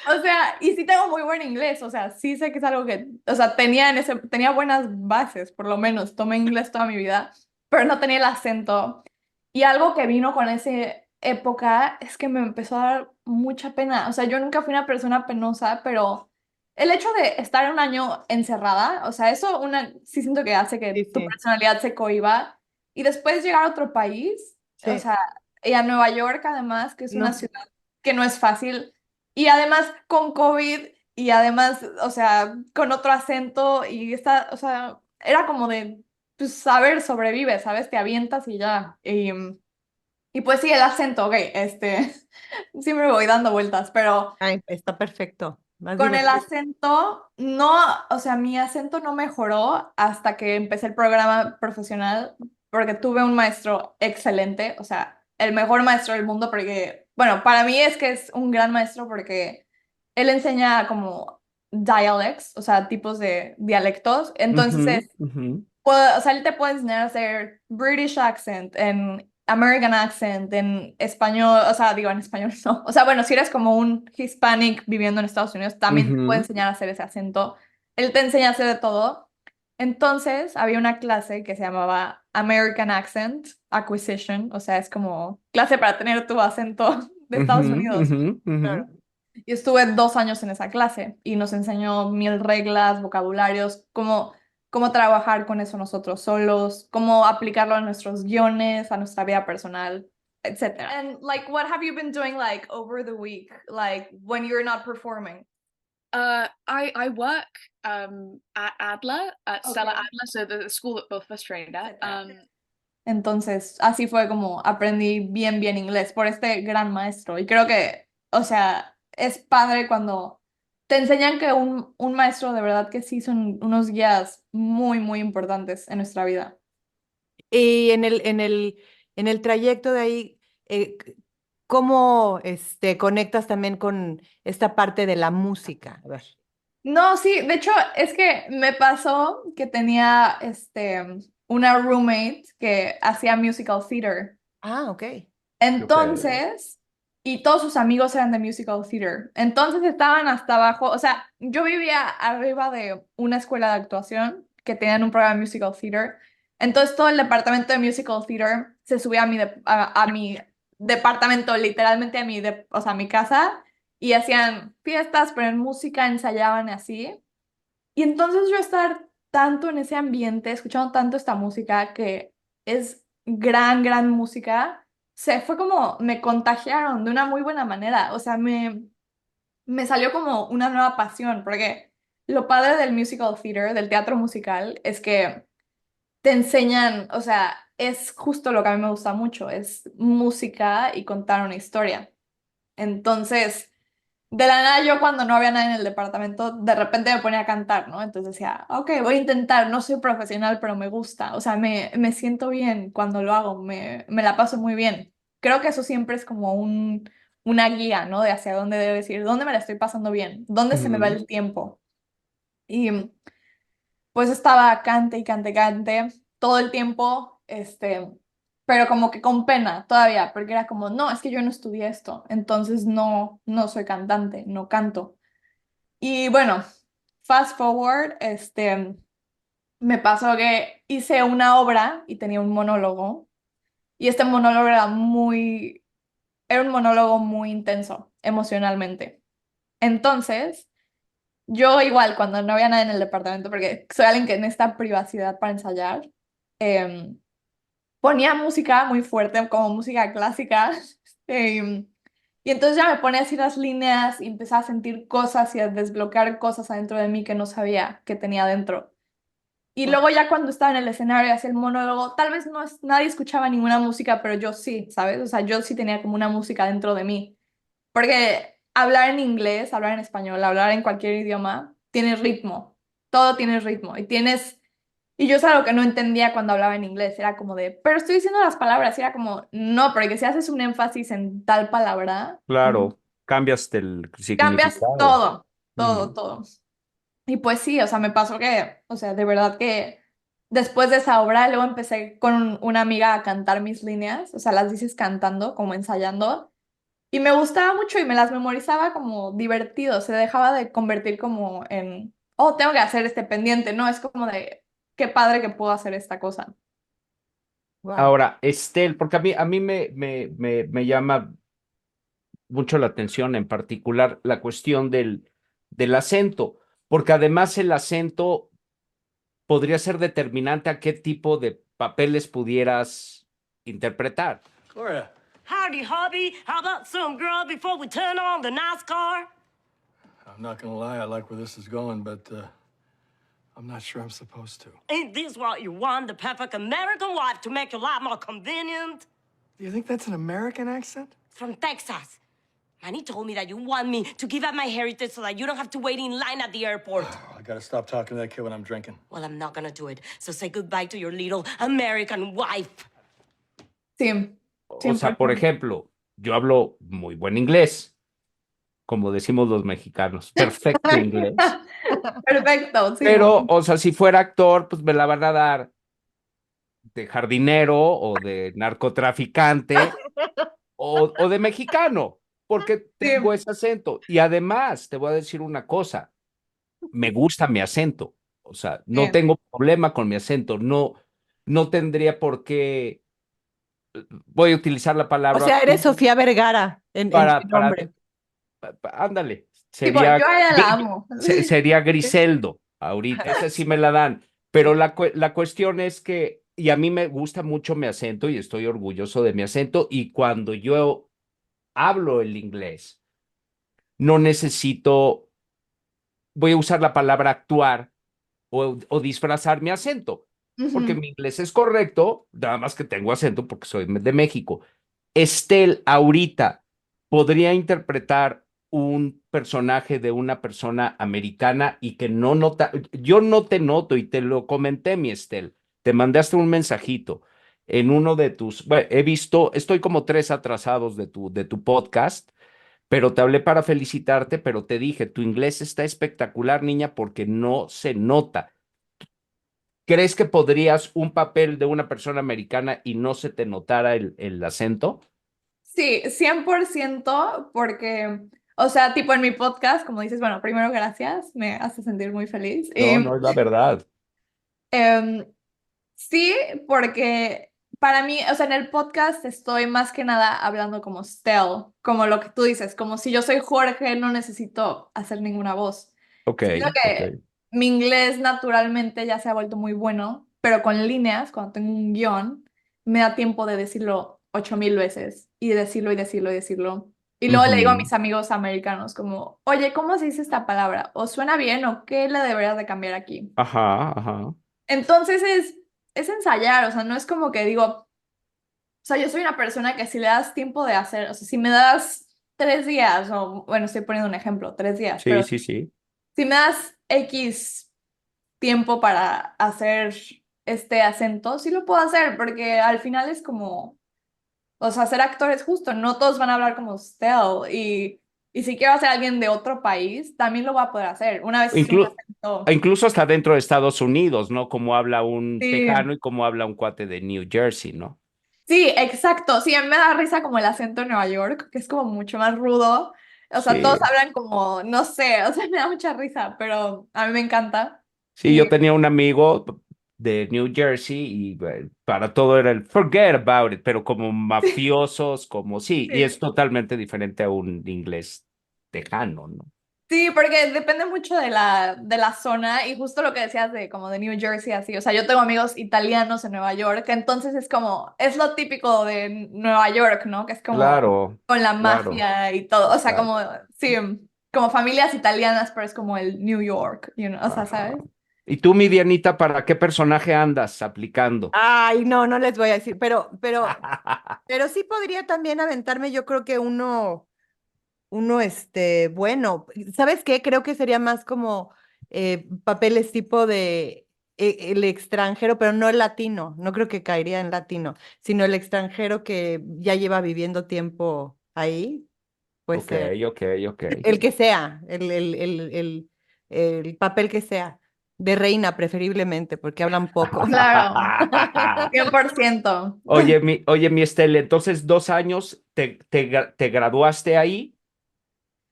O sea, y sí tengo muy buen inglés, o sea, sí sé que es algo que, o sea, tenía buenas bases, por lo menos, tomé inglés toda mi vida, pero no tenía el acento. Y algo que vino con esa época es que me empezó a dar mucha pena. O sea, yo nunca fui una persona penosa, pero el hecho de estar un año encerrada, o sea, sí siento que hace que Sí, tu sí, personalidad se cohíba y después llegar a otro país, o sí. sea, y a Nueva York además, que es una No, ciudad que no es fácil. Y además con COVID y además, o sea, con otro acento y o sea, era como de, pues, saber, sobrevive, ¿sabes? Te avientas y ya. Y pues sí, el acento, ok, sí me voy dando vueltas, pero ay, está perfecto. Más con el divertido. acento, no, o sea, mi acento no mejoró hasta que empecé el programa profesional, porque tuve un maestro excelente, o sea, el mejor maestro del mundo, porque, bueno, para mí es que es un gran maestro porque él enseña como dialects, o sea, tipos de dialectos, entonces Ujú, ujú. o sea, él te puede enseñar a hacer British accent, en American accent, en español, o sea, digo en español no. O sea, bueno, si eres como un Hispanic viviendo en Estados Unidos, también te puede Ujú. enseñar a hacer ese acento. Él te enseña a hacer de todo. Entonces, había una clase que se llamaba American Accent Acquisition, o sea, es como clase para tener tu acento de Estados Ujú, Unidos. ujú, ujú. Claro. Y estuve 2 años en esa clase y nos enseñó 1000 reglas, vocabularios, cómo trabajar con eso nosotros solos, cómo aplicarlo a nuestros guiones, a nuestra vida personal, etcétera. And like, what have you been doing like over the week, like when you're not performing? I work at Adler, at Stella Okay. Adler, so the school that both of us trained at. Etcétera. Entonces, así fue como aprendí bien inglés por este gran maestro. Y creo que, o sea, es padre cuando te enseñan que un maestro de verdad que sí son unos guías muy importantes en nuestra vida. Y en el trayecto de ahí, ¿cómo conectas también con esta parte de la música? A ver. No, sí, de hecho, es que me pasó que tenía una roommate que hacía musical theater. Ah, ok. Entonces, y todos sus amigos eran de musical theater. Entonces estaban hasta abajo, o sea, yo vivía arriba de una escuela de actuación que tenían un programa de musical theater. Entonces todo el departamento de musical theater se subía a mi departamento, literalmente o sea, a mi casa, y hacían fiestas, pero en música ensayaban y así. Y entonces yo estar tanto en ese ambiente, escuchando tanto esta música que es gran música, se fue como me contagiaron de una muy buena manera. O sea, me salió como una nueva pasión, porque lo padre del musical theater, del teatro musical, es que te enseñan, o sea, es justo lo que a mí me gusta mucho, es música y contar una historia. Entonces... De la nada, yo cuando no había nadie en el departamento, de repente me ponía a cantar, ¿no? Entonces decía, ok, voy a intentar, no soy profesional, pero me gusta, o sea, me siento bien cuando lo hago, me la paso muy bien. Creo que eso siempre es como una guía, ¿no? De hacia dónde debes ir, dónde me la estoy pasando bien, dónde se me va Ujú. el tiempo. Y pues estaba cante y cante todo el tiempo, pero como que con pena todavía, porque era como, no, es que yo no estudié esto, entonces no soy cantante, no canto. Y bueno, fast forward, me pasó que hice una obra y tenía un monólogo, y este monólogo era un monólogo muy intenso emocionalmente. Entonces, yo igual, cuando no había nadie en el departamento, porque soy alguien que necesita privacidad para ensayar, em, ponía música muy fuerte, como música clásica, em, y entonces ya me ponía así las líneas y empecé a sentir cosas y a desbloquear cosas adentro de mí que no sabía que tenía adentro. Y luego ya cuando estaba en el escenario y hacía el monólogo, tal vez nadie escuchaba ninguna música, pero yo sí, ¿sabes? O sea, yo sí tenía como una música dentro de mí. Porque hablar en inglés, hablar en español, hablar en cualquier idioma, tiene ritmo. Todo tiene ritmo. Y yo es algo que no entendía cuando hablaba en inglés. Era como de, pero estoy diciendo las palabras. Y era como, no, porque si haces un énfasis en tal palabra, Claro, cambias el cambias significado. todo, todo, Ujú. todo. Y pues sí, o sea, me pasó que, o sea, de verdad que después de esa obra, luego empecé con una amiga a cantar mis líneas, o sea, las dices cantando, como ensayando, y me gustaba mucho y me las memorizaba como divertido, se dejaba de convertir como en, oh, tengo que hacer este pendiente, no, es como de, qué padre que puedo hacer esta cosa. Wow. Ahora, Estel, porque a mí me llama mucho la atención, en particular la cuestión del acento, porque además el acento podría ser determinante a qué tipo de papeles pudieras interpretar. Gloria. Howdy, hubby. How about some grub before we turn on the NASCAR? I'm not gonna lie, I like where this is going, but I'm not sure I'm supposed to. Ain't this what you want, the perfect American wife to make your life more convenient? Do you think that's an American accent? From Texas. Manny told me that you want me to give up my heritage so that you don't have to wait in line at the airport. I gotta stop talking to that kid when I'm drinking. Well, I'm not gonna do it. So say goodbye to your little American wife. Sí, O sea, por 100%. ejemplo, yo hablo muy buen inglés, como decimos los mexicanos, perfecto inglés, Perfecto, sí. pero, o sea, si fuera actor, pues me la van a dar de jardinero o de narcotraficante o de mexicano, porque tengo Sí, ese acento. Y además, te voy a decir una cosa, me gusta mi acento, o sea, no sí. tengo problema con mi acento, no tendría por qué, voy a utilizar la O palabra sea, eres cool Sofía Vergara en tu para, nombre. ándale, Tipo, sería, yo a ella la amo. sería Griseldo, ahorita, esa sí me la dan, pero la cuestión es que, y a mí me gusta mucho mi acento y estoy orgulloso de mi acento, y cuando yo hablo el inglés, no necesito, voy a usar la palabra actuar o disfrazar mi acento, porque Ujú. mi inglés es correcto, nada más que tengo acento porque soy de México. Estel, ahorita, podría interpretar un personaje de una persona americana y que no nota, yo no te noto y te lo comenté, mi Estel, te mandaste un mensajito en uno de tus, bueno, he visto, estoy como tres atrasados de tu podcast, pero te hablé para felicitarte, pero te dije, tu inglés está espectacular, niña, porque no se nota. ¿Crees que podrías un papel de una persona americana y no se te notara el acento? Sí, 100% porque, o sea, tipo en mi podcast, como dices, bueno, primero gracias, me hace sentir muy feliz. No, no es la verdad. Em, sí, porque para mí, o sea, en el podcast estoy más que nada hablando como Stell, como lo que tú dices, como si yo soy Jorge, no necesito hacer ninguna voz. Ok, Siento ok. que mi inglés naturalmente ya se ha vuelto muy bueno, pero con líneas, cuando tengo un guión, me da tiempo de decirlo 8000 veces y decirlo y decirlo y decirlo. Y luego le digo a Ujú. mis amigos americanos como, oye, ¿cómo se dice esta palabra? ¿O suena bien o qué le deberías de cambiar aquí? Ajá, ajá. Entonces es ensayar, o sea, no es como que digo, o sea, yo soy una persona que si le das tiempo de hacer, o sea, si me das 3 días, o bueno, estoy poniendo un ejemplo, 3 días, Sí, pero sí, sí. si me das X tiempo para hacer este acento, sí lo puedo hacer, porque al final es como, o sea, ser actor es justo, no todos van a hablar como Stell, y si quiero hacer alguien de otro país, también lo voy a poder hacer. Una vez hice un Inclu- acento, incluso hasta dentro de Estados Unidos, ¿no? Como habla un sí, tejano y como habla un cuate de New Jersey, ¿no? sí, exacto, sí, a mí me da risa como el acento de Nueva York, que es como mucho más rudo, o sea, todos Sí. hablan como, no sé, o sea, me da mucha risa, pero a mí me encanta. Sí, Y yo tenía un amigo de New Jersey y para todo era el forget about it, pero como mafiosos, como sí, y es sí. totalmente diferente a un inglés tejano, ¿no? Sí, porque depende mucho de la zona y justo lo que decías de como de New Jersey, así, o sea, yo tengo amigos italianos en Nueva York, entonces es como, es lo típico de Nueva York, ¿no? Que es como Claro, con la claro, mafia y todo, o sea, como, exacto. sí, como familias italianas, pero es como el New York, o sea, Ajá. ¿sabes? ¿Y tú, mi Dianita, para qué personaje andas aplicando? Ay, no, no les voy a decir, pero sí podría también aventarme, yo creo que bueno, ¿sabes qué? Creo que sería más como papeles tipo de el extranjero, pero no el latino, no creo que caería en latino, sino el extranjero que ya lleva viviendo tiempo ahí, puede Ok, ser. ok, ok. El que sea, el papel que sea, de reina preferiblemente, porque hablan poco. Claro, 100%. Oye, mi Estela, entonces 2 años te graduaste ahí.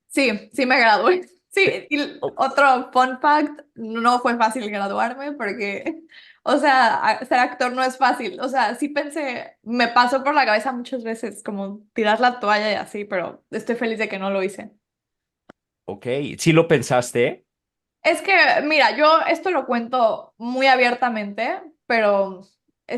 Sí, sí me gradué. Sí, y Oh, otro fun fact, no fue fácil graduarme porque, o sea, ser actor no es fácil. O sea, sí pensé, me pasó por la cabeza muchas veces como tirar la toalla y así, pero estoy feliz de que no lo hice. ok, sí lo pensaste. Es que, mira, yo esto lo cuento muy abiertamente, pero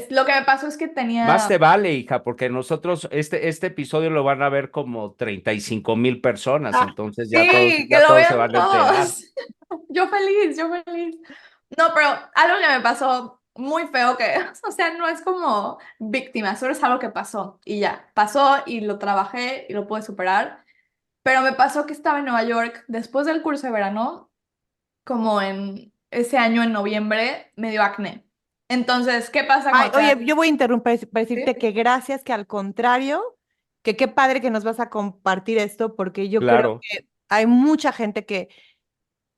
lo que me pasó es que Más tenía... te vale, hija, porque nosotros este episodio lo van a ver como 35,000 personas, Ah, entonces Sí, que ya lo todos se vean van a enterar. todos. Yo feliz, yo feliz. No, pero algo que me pasó muy feo que, o sea, no es como víctima, solo es algo que pasó y ya, pasó y lo trabajé y lo pude superar, pero me pasó que estaba en Nueva York después del curso de verano, como en ese año en noviembre, me dio acné. Entonces, ¿qué pasa ay, cuando te da oye, yo voy a interrumpir para acné? decirte que gracias, que al contrario, que qué padre que nos vas a compartir esto, porque yo creo Claro, que hay mucha gente que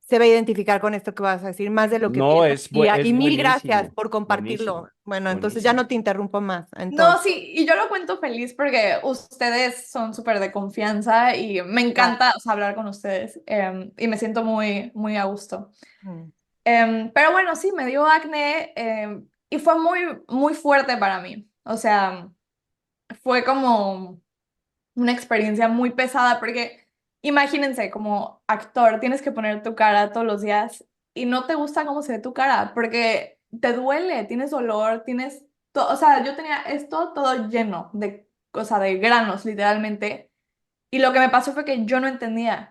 se va a identificar con esto que vas a decir, más de lo que no, piensas. Y, es y mil gracias buenísimo, por compartirlo. buenísimo, Bueno, entonces ya buenísimo. no te interrumpo más. No, Entonces, sí, y yo lo cuento feliz porque ustedes son súper de confianza y me claro. encanta, o sea, hablar con ustedes y me siento muy, muy a gusto. Mm. Pero bueno, sí, me dio acné y fue muy, muy fuerte para mí. O sea, fue como una experiencia muy pesada porque imagínense, como actor, tienes que poner tu cara todos los días y no te gusta cómo se ve tu cara porque te duele, tienes dolor, tienes o sea, yo tenía esto todo lleno de, o sea, de granos, literalmente. Y lo que me pasó fue que yo no entendía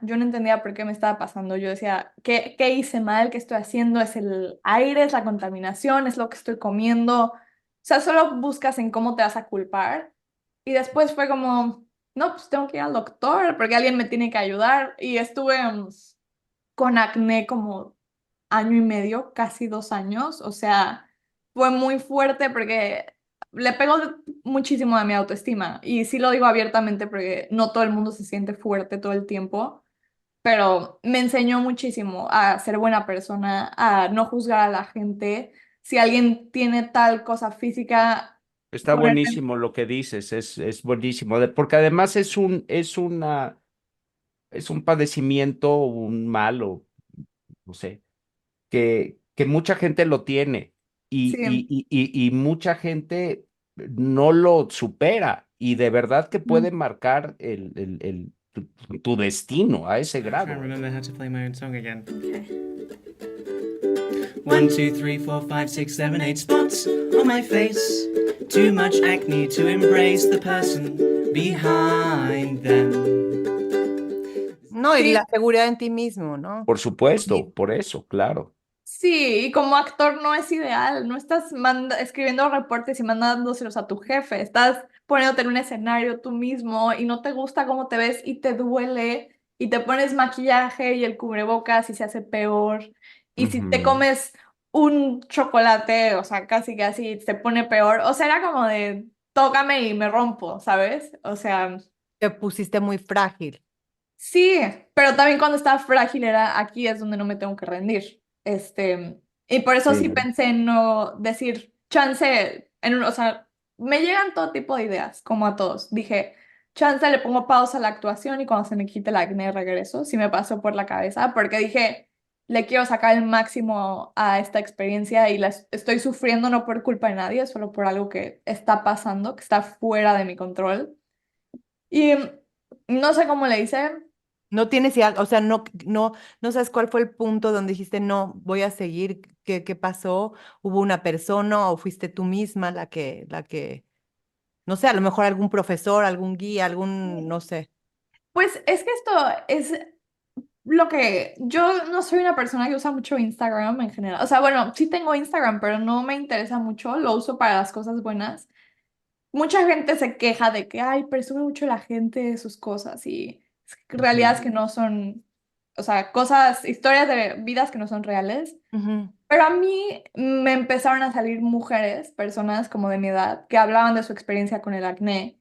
por qué me estaba pasando. Yo decía, ¿qué hice mal? ¿Qué estoy haciendo? ¿Es el aire? ¿Es la contaminación? ¿Es lo que estoy comiendo? O sea, solo buscas en cómo te vas a culpar. Y después fue como, no, pues tengo que ir al doctor porque alguien me tiene que ayudar. Y estuve con acné como año y medio, casi 2 años. O sea, fue muy fuerte porque le pegó muchísimo a mi autoestima. Y sí lo digo abiertamente porque no todo el mundo se siente fuerte todo el tiempo, pero me enseñó muchísimo a ser buena persona, a no juzgar a la gente. Si alguien tiene tal cosa física, Está ponerme... buenísimo lo que dices, es buenísimo, porque además es un padecimiento, un mal, o no sé, que mucha gente lo tiene Sí. y mucha gente no lo supera y de verdad que puede Mm. marcar tu destino a ese I'm trying to grado. remember how to play my own song again. 1, 2, 3, 4, 5, 6, 7, 8 spots on my face. Too much acne to embrace the person behind them. No, y Sí, la seguridad en ti mismo, ¿no? Por supuesto, por eso, claro. sí, y como actor no es ideal, no estás escribiendo reportes y mandándoselos a tu jefe, estás poniéndote en un escenario tú mismo y no te gusta cómo te ves y te duele y te pones maquillaje y el cubrebocas y se hace peor. Y si te Ujú. comes un chocolate, o sea, casi casi se pone peor. O sea, era como de tócame y me rompo, ¿sabes? O sea, Te pusiste muy frágil. sí, pero también cuando estaba frágil era aquí es donde no me tengo que rendir. Y por eso sí Sí. pensé en no decir chance, o sea, me llegan todo tipo de ideas, como a todos. Dije, chance le pongo pausa a la actuación y cuando se me quite el acné regreso. Sí me pasó por la cabeza porque dije, le quiero sacar el máximo a esta experiencia y la estoy sufriendo no por culpa de nadie, solo por algo que está pasando, que está fuera de mi control. Y no sé cómo le hice. No tienes idea, o sea, no sabes cuál fue el punto donde dijiste, no, voy a seguir, qué pasó, hubo una persona o fuiste tú misma no sé, a lo mejor algún profesor, algún guía, no sé. Pues es que esto es lo que yo no soy una persona que usa mucho Instagram en general. O sea, bueno, sí tengo Instagram, pero no me interesa mucho. Lo uso para las cosas buenas. Mucha gente se queja de que, ay, presume mucho la gente sus cosas y realidades que no son, o sea, cosas, historias de vidas que no son reales. Ujú. Pero a mí me empezaron a salir mujeres, personas como de mi edad, que hablaban de su experiencia con el acné.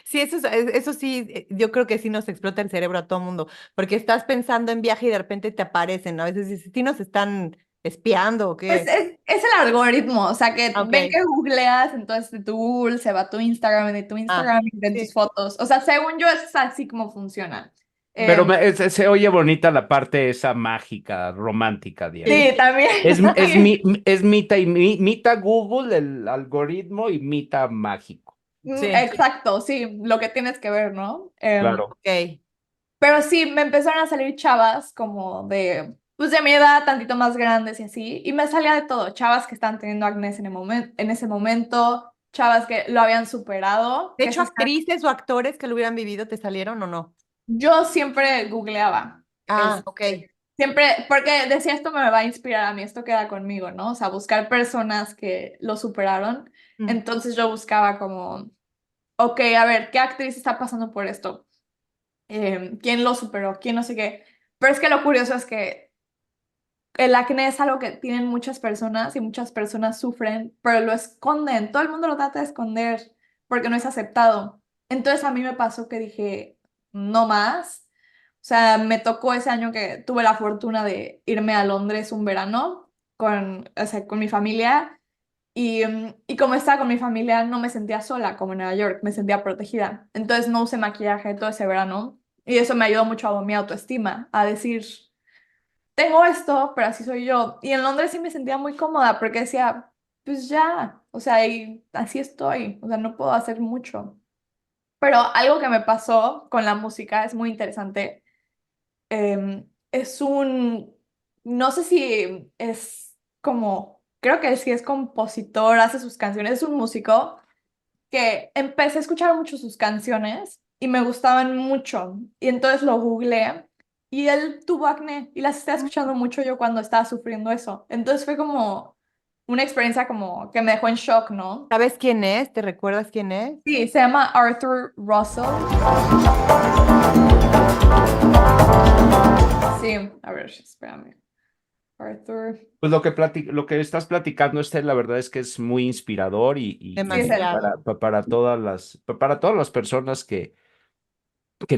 Sí, eso sí, yo creo que sí nos explota el cerebro a todo mundo, porque estás pensando en viaje y de repente te aparecen, ¿no? A veces dices, ¿sí nos están espiando o Pues qué? es el algoritmo, o sea, que Ah, ven ok. que googleas, entonces de tu Google se va a tu Instagram, y de tu Ah, Instagram y ven tus sí. fotos. O sea, según yo, es así como funciona. Pero Em, se oye bonita la parte esa mágica, romántica, Diana. sí, también. Es mita Google, el algoritmo, y mita mágico. Sí, Exacto, sí, lo que tienes que ver, ¿no? Claro. ok. Pero sí, me empezaron a salir chavas como de, pues de mi edad, tantito más grandes y así, y me salía de todo, chavas que estaban teniendo acné en ese momento, chavas que lo habían superado, De que hecho, se están... actrices o actores que lo hubieran vivido, ¿te salieron o no? Yo siempre googleaba, Ah, ok. siempre, porque decía esto me va a inspirar a mí, esto queda conmigo, ¿no? O sea, buscar personas que lo superaron, Mm. entonces yo buscaba como, ok, a ver, ¿qué actriz está pasando por esto? ¿Quién lo superó? ¿Quién no sé qué? Pero es que lo curioso es que el acné es algo que tienen muchas personas y muchas personas sufren, pero lo esconden. Todo el mundo lo trata de esconder porque no es aceptado. Entonces a mí me pasó que dije, no más. O sea, me tocó ese año que tuve la fortuna de irme a Londres un verano o sea, con mi familia. Y como estaba con mi familia, no me sentía sola como en Nueva York, me sentía protegida. Entonces no usé maquillaje todo ese verano. Y eso me ayudó mucho a mi autoestima, a decir tengo esto, pero así soy yo. Y en Londres sí me sentía muy cómoda porque decía, pues ya, o sea, y así estoy, o sea, no puedo hacer mucho. Pero algo que me pasó con la música es muy interesante. Es no sé si es como, creo que sí es compositor, hace sus canciones, es un músico que empecé a escuchar mucho sus canciones y me gustaban mucho. Y entonces lo googleé y él tuvo acné y las estaba escuchando mucho yo cuando estaba sufriendo eso. Entonces fue como una experiencia como que me dejó en shock, ¿no? ¿Sabes quién es? ¿Te recuerdas quién es? Sí, se llama Arthur Russell. Sí, a ver, espérame. Arthur. Pues lo que estás platicando, la verdad es que es muy inspirador Sí, es él. Demasiado. para todas las personas que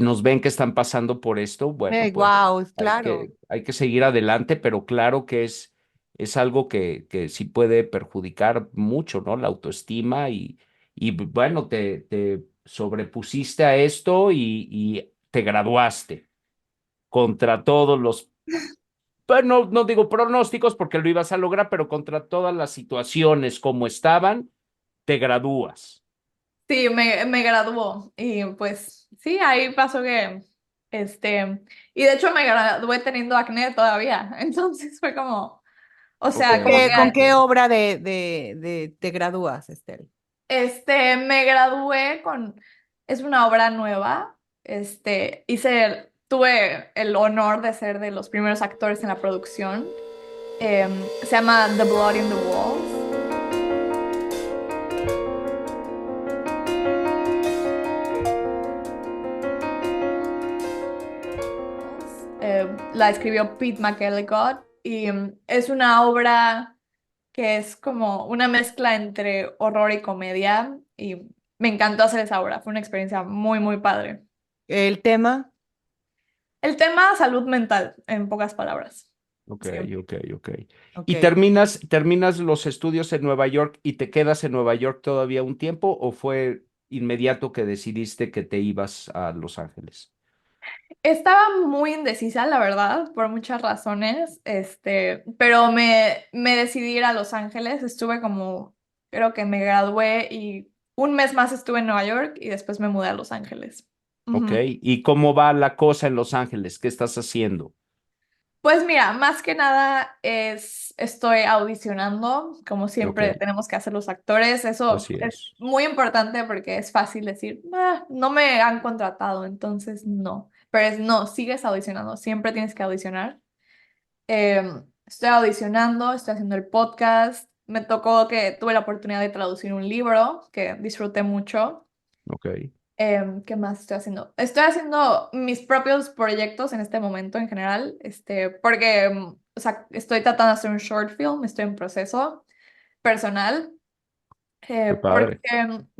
nos ven que están pasando por esto, bueno, pues Wow, claro. hay que seguir adelante, pero claro que es algo que sí puede perjudicar mucho, ¿no? La autoestima y bueno, te sobrepusiste a esto y te graduaste contra todos los, bueno, no digo pronósticos porque lo ibas a lograr, pero contra todas las situaciones como estaban, te gradúas. Sí, me graduó y pues sí, ahí pasó que, y de hecho me gradué teniendo acné todavía, entonces fue como, o Ok, sea, como que, ¿Con qué obra te gradúas, Esther? me gradué es una obra nueva, tuve el honor de ser de los primeros actores en la producción, se llama The Blood in the Walls. La escribió Pete McElligott y es una obra que es como una mezcla entre horror y comedia y me encantó hacer esa obra, fue una experiencia muy, muy padre. ¿El tema? El tema salud mental, en pocas palabras. ok, Sí. ok. Ok. ¿Y terminas los estudios en Nueva York y te quedas en Nueva York todavía un tiempo o fue inmediato que decidiste que te ibas a Los Ángeles? Estaba muy indecisa, la verdad, por muchas razones, pero me decidí ir a Los Ángeles, estuve como, creo que me gradué y un mes más estuve en Nueva York y después me mudé a Los Ángeles. Ok, Ujú. ¿y cómo va la cosa en Los Ángeles? ¿Qué estás haciendo? Pues mira, más que nada estoy audicionando, como Ok, siempre tenemos que hacer los actores, eso así es es. muy importante porque es fácil decir, "Ah, no me han contratado, entonces no". pero no, sigues audicionando, siempre tienes que audicionar. Estoy audicionando, estoy haciendo el podcast. Me tocó que tuve la oportunidad de traducir un libro que disfruté mucho. Ok. ¿Qué más estoy haciendo? Estoy haciendo mis propios proyectos en este momento en general, porque, o sea, estoy tratando de hacer un short film, estoy en proceso personal, Qué porque padre.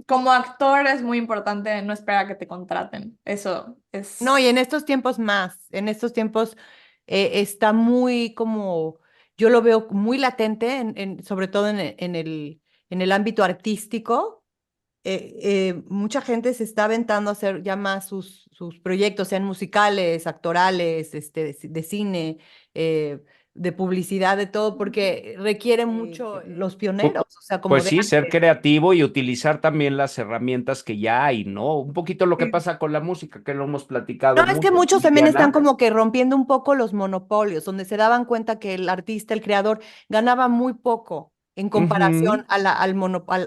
como actor es muy importante no esperar a que te contraten. Eso No, y es... en estos tiempos más, en estos tiempos está muy como, yo lo veo muy latente, sobre todo en el ámbito artístico. Mucha gente se está aventando a hacer ya más sus proyectos, sean musicales, actorales, de cine, eh, de publicidad, de todo, porque requiere mucho los Pu- pioneros, o sea, como Pues de sí, ser antes. creativo y utilizar también las herramientas que ya hay, ¿no? Un poquito lo que Sí. pasa con la música, que lo hemos No, platicado es que mucho, ¿no, muchos también están Liliana? como que rompiendo un poco los monopolios, donde se daban cuenta que el artista, el creador, ganaba muy poco en comparación Ujú, a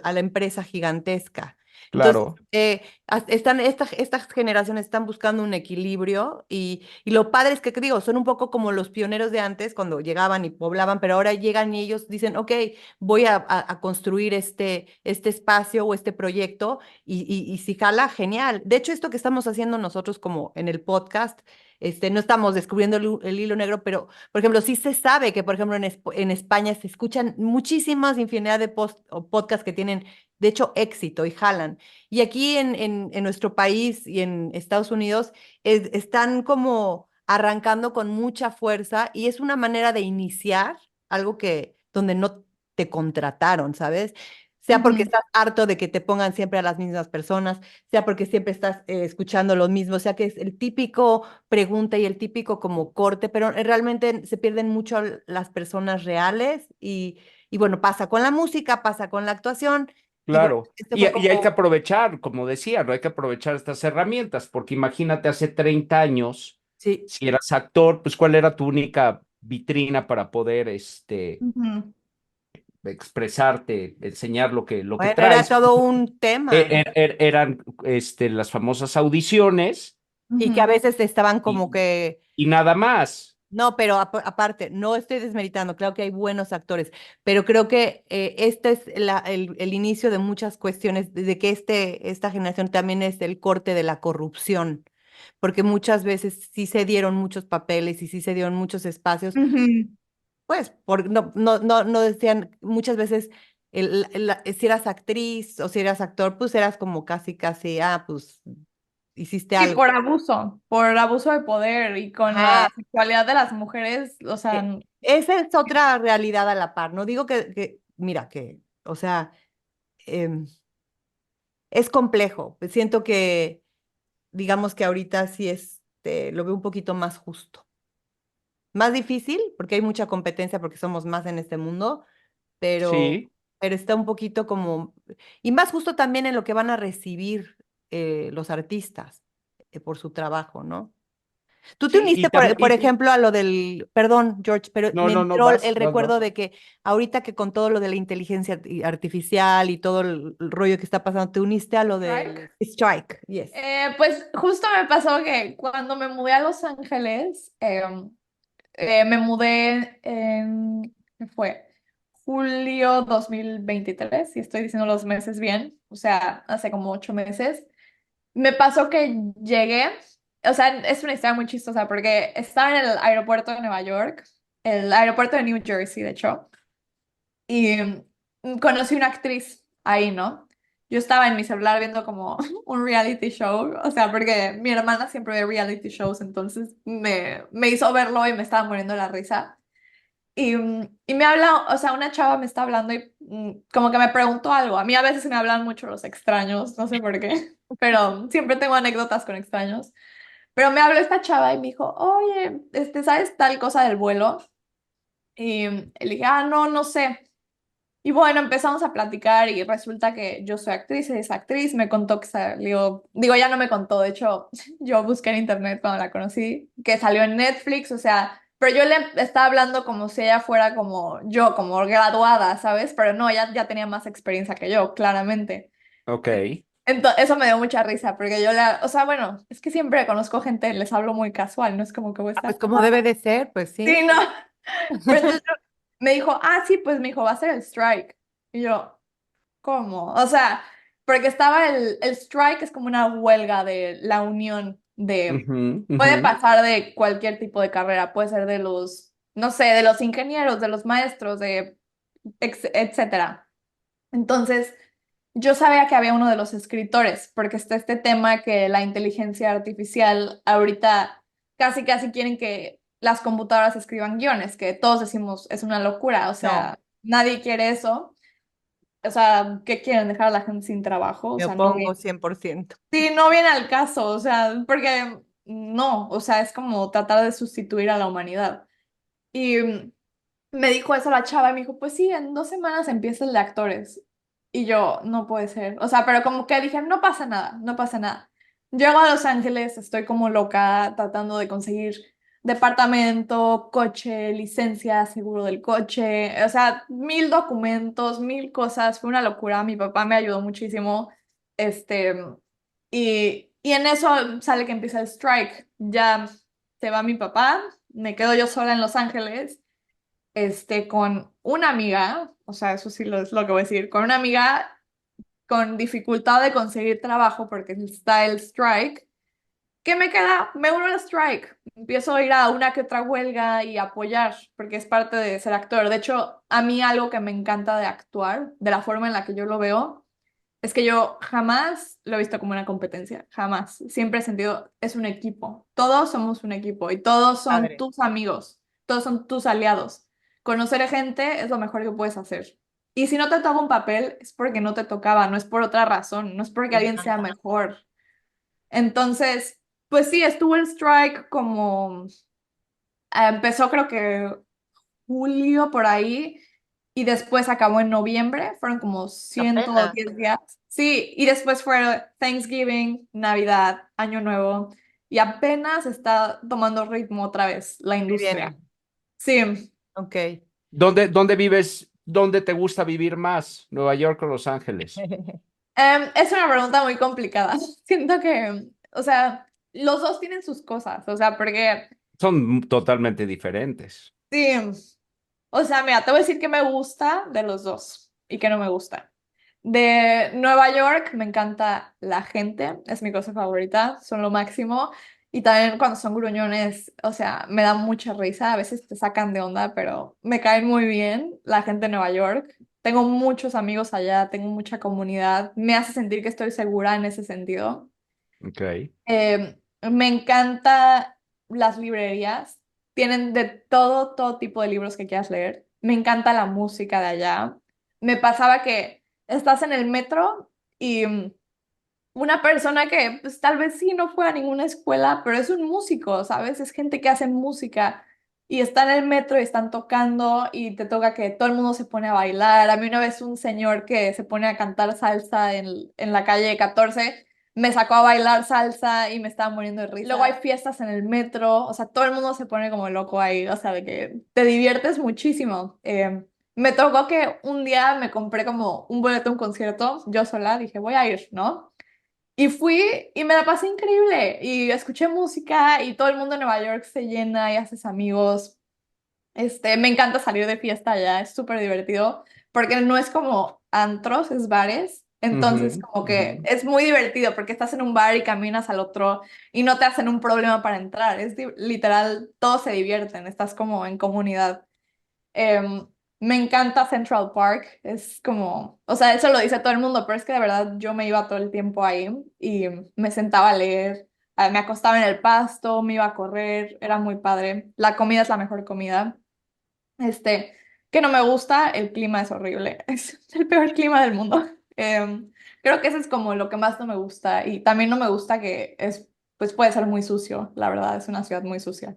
a la empresa gigantesca. Entonces, claro, estas generaciones están buscando un equilibrio y lo padre es que, digo, son un poco como los pioneros de antes cuando llegaban y poblaban, pero ahora llegan y ellos dicen, ok, voy a construir este espacio o este proyecto y si jala, genial. De hecho, esto que estamos haciendo nosotros como en el podcast, no estamos descubriendo el hilo negro, pero, por ejemplo, sí se sabe que, por ejemplo, en España se escuchan muchísimas infinidad de o podcasts que tienen, de hecho, éxito y jalan. Y aquí en nuestro país y en Estados Unidos están como arrancando con mucha fuerza y es una manera de iniciar algo donde no te contrataron, ¿sabes? Sea porque Ujú. estás harto de que te pongan siempre a las mismas personas, sea porque siempre estás escuchando lo mismo, o sea que es el típico pregunta y el típico como corte, pero realmente se pierden mucho las personas reales y bueno, pasa con la música, pasa con la actuación y bueno, claro. este fue Y hay que como, aprovechar, como decía, ¿no? Hay que aprovechar estas herramientas, porque imagínate hace 30 años, sí, si eras actor, pues ¿cuál era tu única vitrina para poder, Ujú. expresarte, enseñar lo que bueno, era traes? todo un tema Eran, las famosas audiciones y que a Ujú. veces estaban como y, que y nada más. no, pero aparte, no estoy desmeritando, claro que hay buenos actores, pero creo que este es el inicio de muchas cuestiones, de que esta generación también es el corte de la corrupción, porque muchas veces sí se dieron muchos papeles y sí se dieron muchos espacios, Ujú. pues, no decían muchas veces, si eras actriz o si eras actor, pues eras como casi, pues hiciste Sí, algo. por abuso de poder y con Ajá. la sexualidad de las mujeres, o sea, Esa es otra realidad a la par. No digo mira, o sea, em, es complejo. Siento que, digamos que ahorita sí lo veo un poquito más justo. Más difícil, porque hay mucha competencia, porque somos más en este mundo, pero, Sí, pero está un poquito como, y más justo también en lo que van a recibir los artistas por su trabajo, ¿no? Tú te sí, uniste, y también, por ejemplo, a lo del, perdón, George, pero no, me no, no, entró el recuerdo vas. de que ahorita que con todo lo de la inteligencia artificial y todo el rollo que está pasando, te uniste a lo del Strike. Strike, yes. Pues justo me pasó que cuando me mudé a Los Ángeles, me mudé en, ¿qué fue? Julio 2023, si estoy diciendo los meses bien, o sea, hace como 8 meses. Me pasó que llegué, o sea, es una historia muy chistosa porque estaba en el aeropuerto de Nueva York, el aeropuerto de New Jersey, de hecho, y conocí una actriz ahí, ¿no? Yo estaba en mi celular viendo como un reality show, o sea, porque mi hermana siempre ve reality shows, entonces me hizo verlo y me estaba muriendo de la risa. Y me habla, o sea, una chava me está hablando y como que me preguntó algo. A mí a veces me hablan mucho los extraños, no sé por qué, pero siempre tengo anécdotas con extraños. Pero me habló esta chava y me dijo, oye, ¿sabes tal cosa del vuelo? Y le dije, ah, no, no sé. Y bueno, empezamos a platicar y resulta que yo soy actriz, ella es actriz, me contó que salió, digo, ya no me contó, de hecho, yo busqué en internet cuando la conocí, que salió en Netflix, o sea, pero yo le estaba hablando como si ella fuera como yo, como graduada, ¿sabes? Pero no, ella ya tenía más experiencia que yo, claramente. Ok, Entonces, eso me dio mucha risa, porque o sea, bueno, es que siempre conozco gente, les hablo muy casual, no es como que voy a estar, Pues como debe de ser, pues sí. sí, no. Pero entonces me dijo, sí, pues me dijo, va a ser el strike. Y yo, ¿cómo? O sea, porque estaba el strike, es como una huelga de la unión de, Ujú, puede ujú. pasar de cualquier tipo de carrera, puede ser de los, no sé, de los ingenieros, de los maestros, etcétera. Entonces, yo sabía que había uno de los escritores, porque está este tema que la inteligencia artificial ahorita casi quieren que las computadoras escriban guiones, que todos decimos es una locura, o sea, nadie quiere eso. O sea, ¿qué quieren? ¿Dejar a la gente sin trabajo? O Me sea, no opongo viene. 100%. Sí, no viene al caso, o sea, porque no, o sea, es como tratar de sustituir a la humanidad. Y me dijo eso la chava y me dijo, pues sí, en 2 semanas empieza el de actores. Y yo, no puede ser. O sea, pero como que dije, no pasa nada, no pasa nada. Llego a Los Ángeles, estoy como loca tratando de conseguir departamento, coche, licencia, seguro del coche, o sea, 1000 documentos, 1000 cosas, fue una locura. Mi papá me ayudó muchísimo. Este, y en eso sale que empieza el strike. Ya se va mi papá, me quedo yo sola en Los Ángeles con una amiga, o sea, eso sí es lo que voy a decir, con una amiga con dificultad de conseguir trabajo porque está el strike. ¿Qué me queda? Me uno al strike. Empiezo a ir a una que otra huelga y apoyar, porque es parte de ser actor. De hecho, a mí algo que me encanta de actuar, de la forma en la que yo lo veo, es que yo jamás lo he visto como una competencia, jamás. Siempre he sentido, es un equipo. Todos somos un equipo y todos son Padre. tus amigos, todos son tus aliados. Conocer a gente es lo mejor que puedes hacer. Y si no te toca un papel, es porque no te tocaba, no es por otra razón, no es porque alguien sea mejor. Entonces, pues sí, estuvo el strike como, empezó creo que julio por ahí y después acabó en noviembre, fueron como Apenas. 110 días. Sí, y después fue Thanksgiving, Navidad, Año Nuevo y apenas está tomando ritmo otra vez la Muy industria. bien. Sí. Ok. ¿Dónde vives? ¿Dónde te gusta vivir más? ¿Nueva York o Los Ángeles? Es una pregunta muy complicada. Siento que, o sea, los dos tienen sus cosas, o sea, porque Son totalmente diferentes. sí, o sea, mira, te voy a decir que me gusta de los dos y que no me gusta. De Nueva York me encanta la gente, es mi cosa favorita, son lo máximo. Y también cuando son gruñones, o sea, me da mucha risa, a veces te sacan de onda, pero me caen muy bien la gente de Nueva York. Tengo muchos amigos allá, tengo mucha comunidad, me hace sentir que estoy segura en ese sentido. Ok. Me encanta las librerías. Tienen de todo tipo de libros que quieras leer. Me encanta la música de allá. Me pasaba que estás en el metro y una persona que pues tal vez sí no fue a ninguna escuela, pero es un músico, ¿sabes? Es gente que hace música y está en el metro y están tocando y te toca que todo el mundo se pone a bailar. A mí una vez un señor que se pone a cantar salsa en la calle 14 me sacó a bailar salsa y me estaba muriendo de risa. Luego hay fiestas en el metro, o sea, todo el mundo se pone como loco ahí, o sea, de que te diviertes muchísimo. Me tocó que un día me compré como un boleto a un concierto, yo sola, dije, voy a ir, ¿no? Y fui y me la pasé increíble. Y escuché música y todo el mundo en Nueva York se llena y haces amigos. Me encanta salir de fiesta allá, es súper divertido porque no es como antros, es bares. Entonces, Ujú, como que ujú. es muy divertido porque estás en un bar y caminas al otro y no te hacen un problema para entrar. Es literal, todos se divierten, estás como en comunidad. Em, Me encanta Central Park, es como, o sea, eso lo dice todo el mundo, pero es que de verdad yo me iba todo el tiempo ahí y me sentaba a leer, me acostaba en el pasto, me iba a correr, era muy padre. La comida es la mejor comida. Este, que no me gusta, el clima es horrible, es el peor clima del mundo. Creo que eso es como lo que más no me gusta y también no me gusta que pues puede ser muy sucio, la verdad, es una ciudad muy sucia.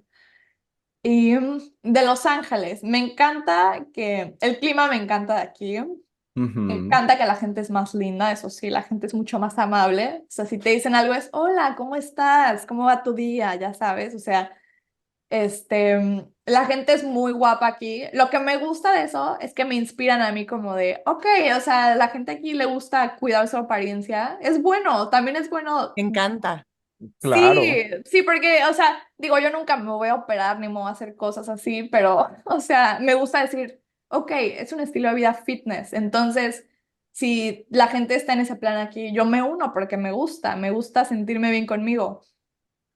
Y de Los Ángeles, me encanta que el clima me encanta de aquí. Me Ujú. encanta que la gente es más linda, eso sí, la gente es mucho más amable. O sea, si te dicen algo es, hola, ¿cómo estás? ¿Cómo va tu día? Ya sabes, o sea, la gente es muy guapa aquí. Lo que me gusta de eso es que me inspiran a mí como de, ok, o sea, la gente aquí le gusta cuidar su apariencia. Es bueno, también es bueno. Me encanta. Claro. Sí, sí, porque, o sea, digo, yo nunca me voy a operar ni me voy a hacer cosas así, pero, o sea, me gusta decir, ok, es un estilo de vida fitness. Entonces, si la gente está en ese plan aquí, yo me uno porque me gusta sentirme bien conmigo.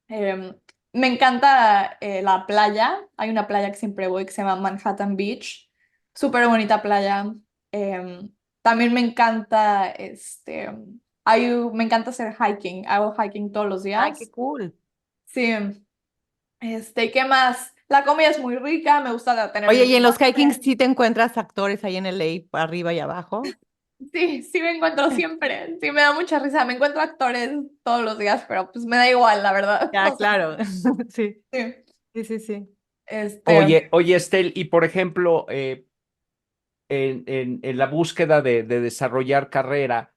Em, Me encanta la playa. Hay una playa que siempre voy que se llama Manhattan Beach. Súper bonita playa. Em, También me encanta, me encanta hacer hiking. Hago hiking todos los Ay, qué días. cool. Sí. ¿Qué más? La comida es muy rica. Me gusta tener Oye, mi ¿y en los café. hikings sí te encuentras actores ahí en el LA, arriba y abajo? Sí, sí me encuentro siempre. Sí, me da mucha risa. Me encuentro actores todos los días, pero pues me da igual, la verdad. Ya, O sea, claro. Sí, sí. sí, sí, sí. Este. Oye, Estel, y por ejemplo, en la búsqueda de desarrollar carrera,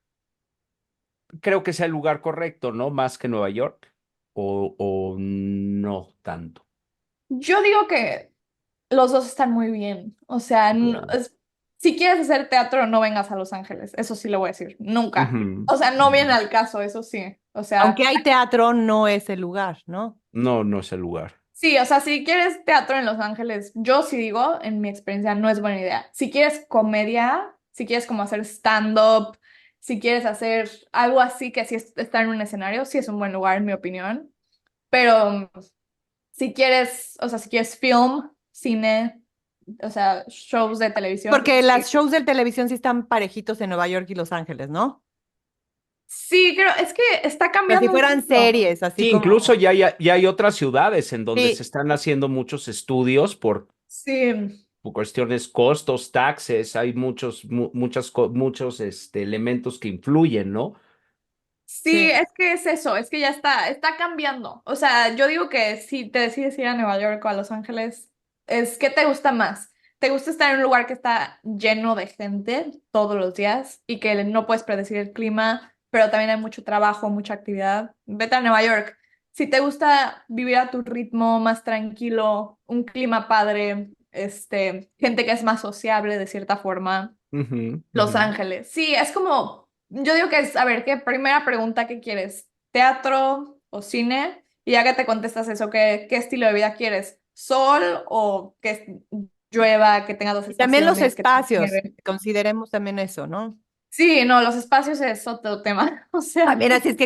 creo que sea el lugar correcto, ¿no? Más que Nueva York, o no tanto. Yo digo que los dos están muy bien. O sea, Bien. si quieres hacer teatro, no vengas a Los Ángeles. Eso sí lo voy a decir. Nunca. Ujú, O sea, no ujú. viene al caso, eso sí. O sea, Aunque hay teatro, no es el lugar, ¿no? No, no es el lugar. sí, o sea, si quieres teatro en Los Ángeles, yo sí digo, en mi experiencia, no es buena idea. Si quieres comedia, si quieres como hacer stand-up, si quieres hacer algo así que sí está en un escenario, sí es un buen lugar, en mi opinión. Pero si quieres, o sea, si quieres film, cine, o sea, shows de televisión, Porque sí. las shows de televisión sí están parejitos en Nueva York y Los Ángeles, ¿no? Sí, creo, es que está Pero si cambiando fueran mucho. series, así Sí, como... incluso ya hay otras ciudades en donde se Sí, están haciendo muchos estudios Sí, por cuestiones costos, taxes, hay muchos elementos que influyen, ¿no? sí, sí. es que es eso, es que ya está cambiando. O sea, yo digo que si te decides ir a Nueva York o a Los Ángeles, ¿qué te gusta más? ¿Te gusta estar en un lugar que está lleno de gente todos los días y que no puedes predecir el clima, pero también hay mucho trabajo, mucha actividad? Vete a Nueva York. Si te gusta vivir a tu ritmo, más tranquilo, un clima padre, gente que es más sociable de cierta forma. Ujú, Los ujú. Ángeles. Sí, es como, yo digo que es, a ver, ¿qué primera pregunta qué quieres? ¿Teatro o cine? Y ya que te contestas eso, ¿qué estilo de vida quieres? ¿Sol o que llueva, que tenga dos Y también los estaciones, que tenga espacios, nieve? consideremos también eso, ¿no? Sí, no, los espacios es otro tema. O sea, También así es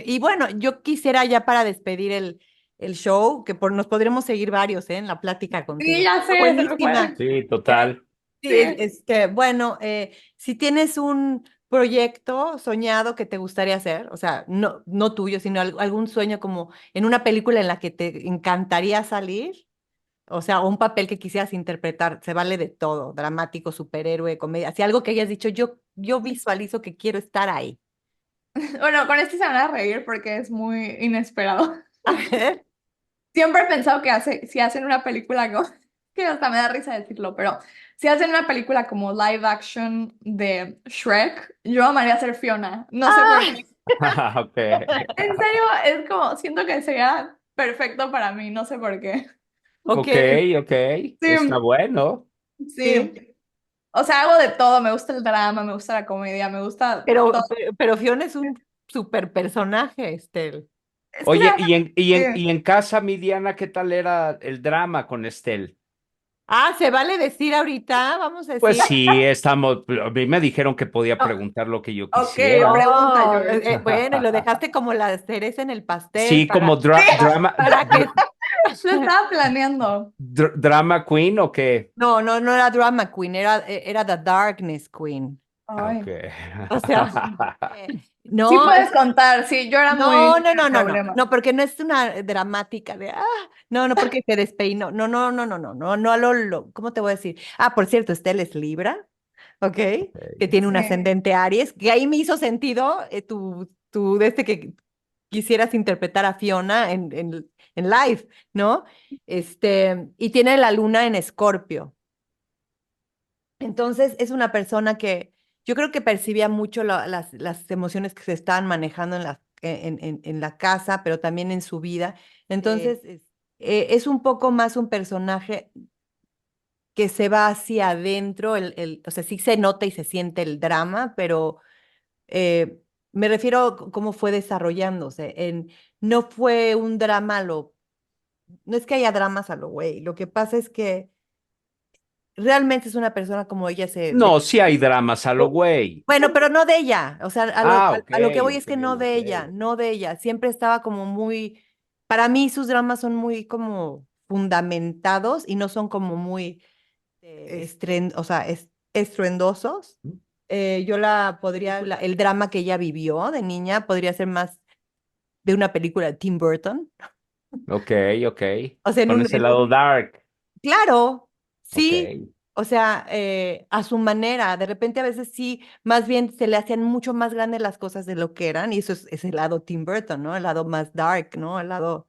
y bueno, yo quisiera ya para despedir el show, que nos podremos seguir varios, ¿eh? En la plática sí, contigo. ya sé, se me Buenísima. fue. Sí, total. Sí, Sí. bueno, si tienes un proyecto soñado que te gustaría hacer, o sea, no tuyo, sino algún sueño como en una película en la que te encantaría salir, o sea, o un papel que quisieras interpretar, se vale de todo, dramático, superhéroe, comedia, así algo que hayas dicho, yo visualizo que quiero estar ahí. Bueno, con este se van a reír porque es muy inesperado. A ver. Siempre he pensado que si hacen una película como, que hasta me da risa decirlo, pero si hacen una película como live action de Shrek, yo amaría ser Fiona. No sé por ¡Ah! qué. Ok. En serio, es como, siento que sería perfecto para mí, no sé por qué. Ok, Ok, ok. Está Sí, bueno. sí. sí. O sea, hago de todo. Me gusta el drama, me gusta la comedia, me gusta todo. Pero Fiona es un super personaje, Estel. Es que, Oye, ¿sabes? Sí. y en casa, mi Diana, ¿qué tal era el drama con Estel? Ah, ¿se vale decir ahorita? Vamos a Pues decir. sí, a mí me dijeron que podía No, preguntar lo que yo ok, quisiera. pregunta, Oh, George. bueno, y lo dejaste como la cereza en el pastel Sí, como para que... Lo estaba planeando. drama queen o qué. No era Drama Queen, era The Darkness Queen. Ok. Ay. O sea, Sí no, puedes contar, sí, yo era muy sin problema. no, porque no es una dramática de, no, porque se despeinó, no, ¿cómo te voy a decir? Ah, por cierto, Estel es Libra, ¿ok? Que tiene un Sí. ascendente Aries, que ahí me hizo sentido de que quisieras interpretar a Fiona en live, ¿no? Y tiene la luna en Escorpio. Entonces es una persona que yo creo que percibía mucho las emociones que se estaban manejando en la casa, pero también en su vida. Entonces, es un poco más un personaje que se va hacia adentro, o sea, sí se nota y se siente el drama, pero me refiero a cómo fue desarrollándose. No fue un drama no es que haya dramas a lo güey, lo que pasa es que realmente es una persona como ella No, sí hay dramas a lo Oh, güey. bueno, pero no de ella, o sea, Ah, ok, a lo que voy es ok, que no de ok. ella, no de ella, siempre estaba como muy, para mí sus dramas son muy como fundamentados y no son como muy, o sea, estruendosos. Yo el drama que ella vivió de niña podría ser más de una película de Tim Burton. Ok, ok. O sea, Con ese lado dark. claro, Ok. sí, o sea, a su manera, de repente a veces sí, más bien se le hacían mucho más grandes las cosas de lo que eran, y eso es el lado Tim Burton, ¿no? El lado más dark, ¿no? El lado,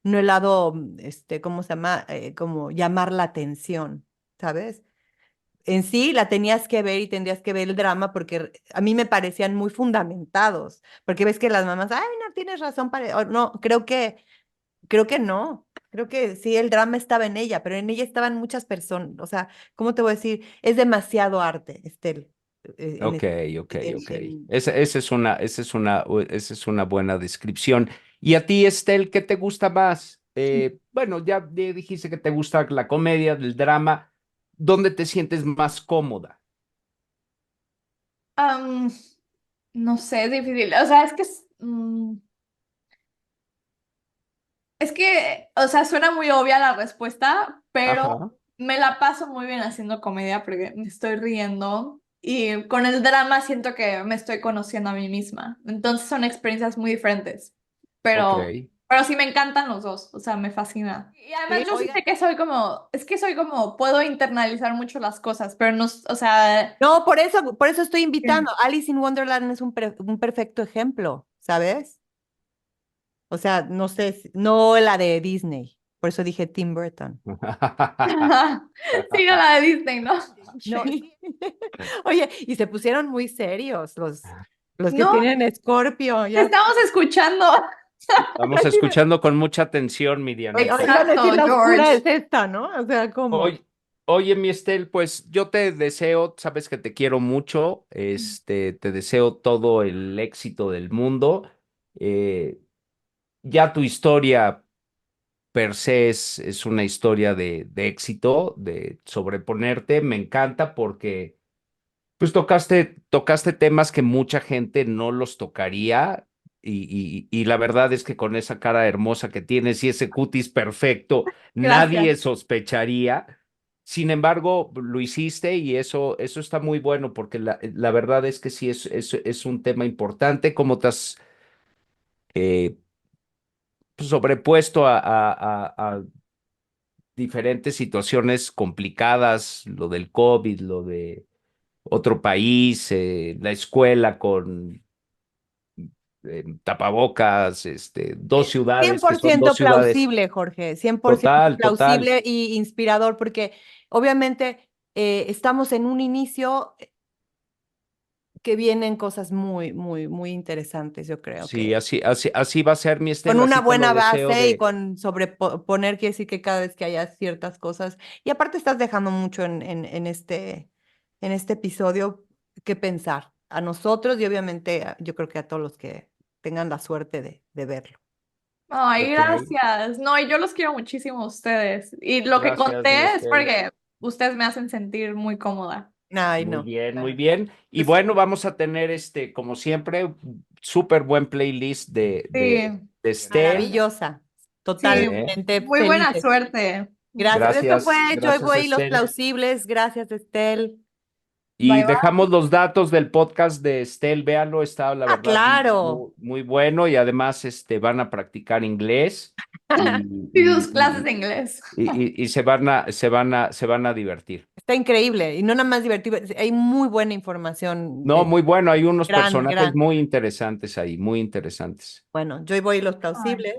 no el lado, ¿cómo se llama? Como llamar la atención, ¿sabes? En sí la tenías que ver y tendrías que ver el drama porque a mí me parecían muy fundamentados, porque ves que las mamás, ay, no tienes razón para, no, creo que no. Creo que sí, el drama estaba en ella, pero en ella estaban muchas personas. O sea, ¿cómo te voy a decir? Es demasiado arte, Estel. En Ok, es- ok, ok. en- Esa es una buena descripción. Y a ti, Estel, ¿qué te gusta más? Bueno, ya dijiste que te gusta la comedia, el drama. ¿Dónde te sientes más cómoda? Am, no sé, es difícil. O sea, es que, o sea, suena muy obvia la respuesta, pero Ajá. me la paso muy bien haciendo comedia porque me estoy riendo y con el drama siento que me estoy conociendo a mí misma. Entonces son experiencias muy diferentes, Ok. pero sí me encantan los dos, o sea, me fascina. Y además Sí, yo sí oigan. sé que es que soy como, puedo internalizar mucho las cosas, pero no, o sea... No, por eso estoy invitando. Alice in Wonderland es un perfecto ejemplo, ¿sabes? O sea, no sé, no la de Disney. Por eso dije Tim Burton. Sí, no la de Disney, ¿no? No, sí. Oye, y se pusieron muy serios los que No, tienen Scorpio. te Ya. estamos escuchando. Vamos escuchando con mucha atención, mi Oigan, Dianita. decir Exacto, la oscura es George. esta, ¿no? O sea, como. Oye, oye, mi Estel, pues yo te deseo, sabes que te quiero mucho, te deseo todo el éxito del mundo. Eh, ya tu historia per se es una historia de éxito, de sobreponerte. Me encanta porque pues tocaste temas que mucha gente no los tocaría y la verdad es que con esa cara hermosa que tienes y ese cutis perfecto, Gracias. nadie sospecharía. Sin embargo, lo hiciste y eso está muy bueno porque la verdad es que sí es un tema importante, cómo te has eh, sobrepuesto a diferentes situaciones complicadas, lo del COVID, lo de otro país, la escuela con tapabocas, dos cien ciudades que por son dos ciento ciudades. plausible, Jorge, 100% Total, total. plausible y inspirador, porque obviamente estamos en un inicio que vienen cosas muy, muy, muy interesantes, yo creo Sí, que así va a ser, mi con Estela, una así te lo buena deseo base y de. con sobreponer, quiere decir que cada vez que haya ciertas cosas, y aparte estás dejando mucho en este episodio que pensar a nosotros y obviamente yo creo que a todos los que tengan la suerte de verlo. Ay, Ok, gracias. No, y yo los quiero muchísimo a ustedes. Y lo que gracias, mi conté es Estel. porque ustedes me hacen sentir muy cómoda. Ay, Muy no. bien, muy Bueno, bien. Y pues bueno, vamos a tener como siempre, súper buen playlist Sí, de Estel. maravillosa, sí, ¿Eh? totalmente muy buena felices. suerte. Gracias. Esto fue Gracias, Joy gracias, Boy y los Estel. plausibles. Gracias, Estel. Y Bye bye. dejamos los datos del podcast de Estel, véanlo, está la Ah, verdad claro. muy, muy bueno y además van a practicar inglés y, Sí, sus y, clases de inglés. y se van a divertir. Está increíble y no nada más divertido, hay muy buena información. No, muy bueno, hay unos Gran, personajes gran. muy interesantes ahí, muy interesantes. Bueno, Joy Boy y los Ay. plausibles.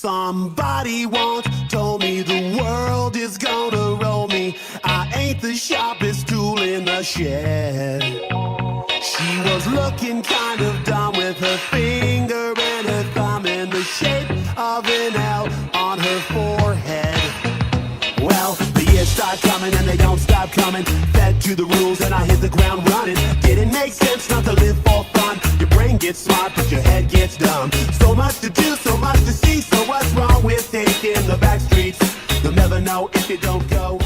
Somebody once told me the world is gonna roll me. I ain't the sharpest tool in the shed. She was looking kind of dumb with her finger and her thumb in the shape of an L on her forehead. Well, the years start coming and they don't stop coming. Fed to the rules and I hit the ground running. Didn't make sense not to live for fun. Your brain gets smart but your head gets dumb. So much to do, so much to see. So what's wrong with taking the back streets? You'll never know if you don't go.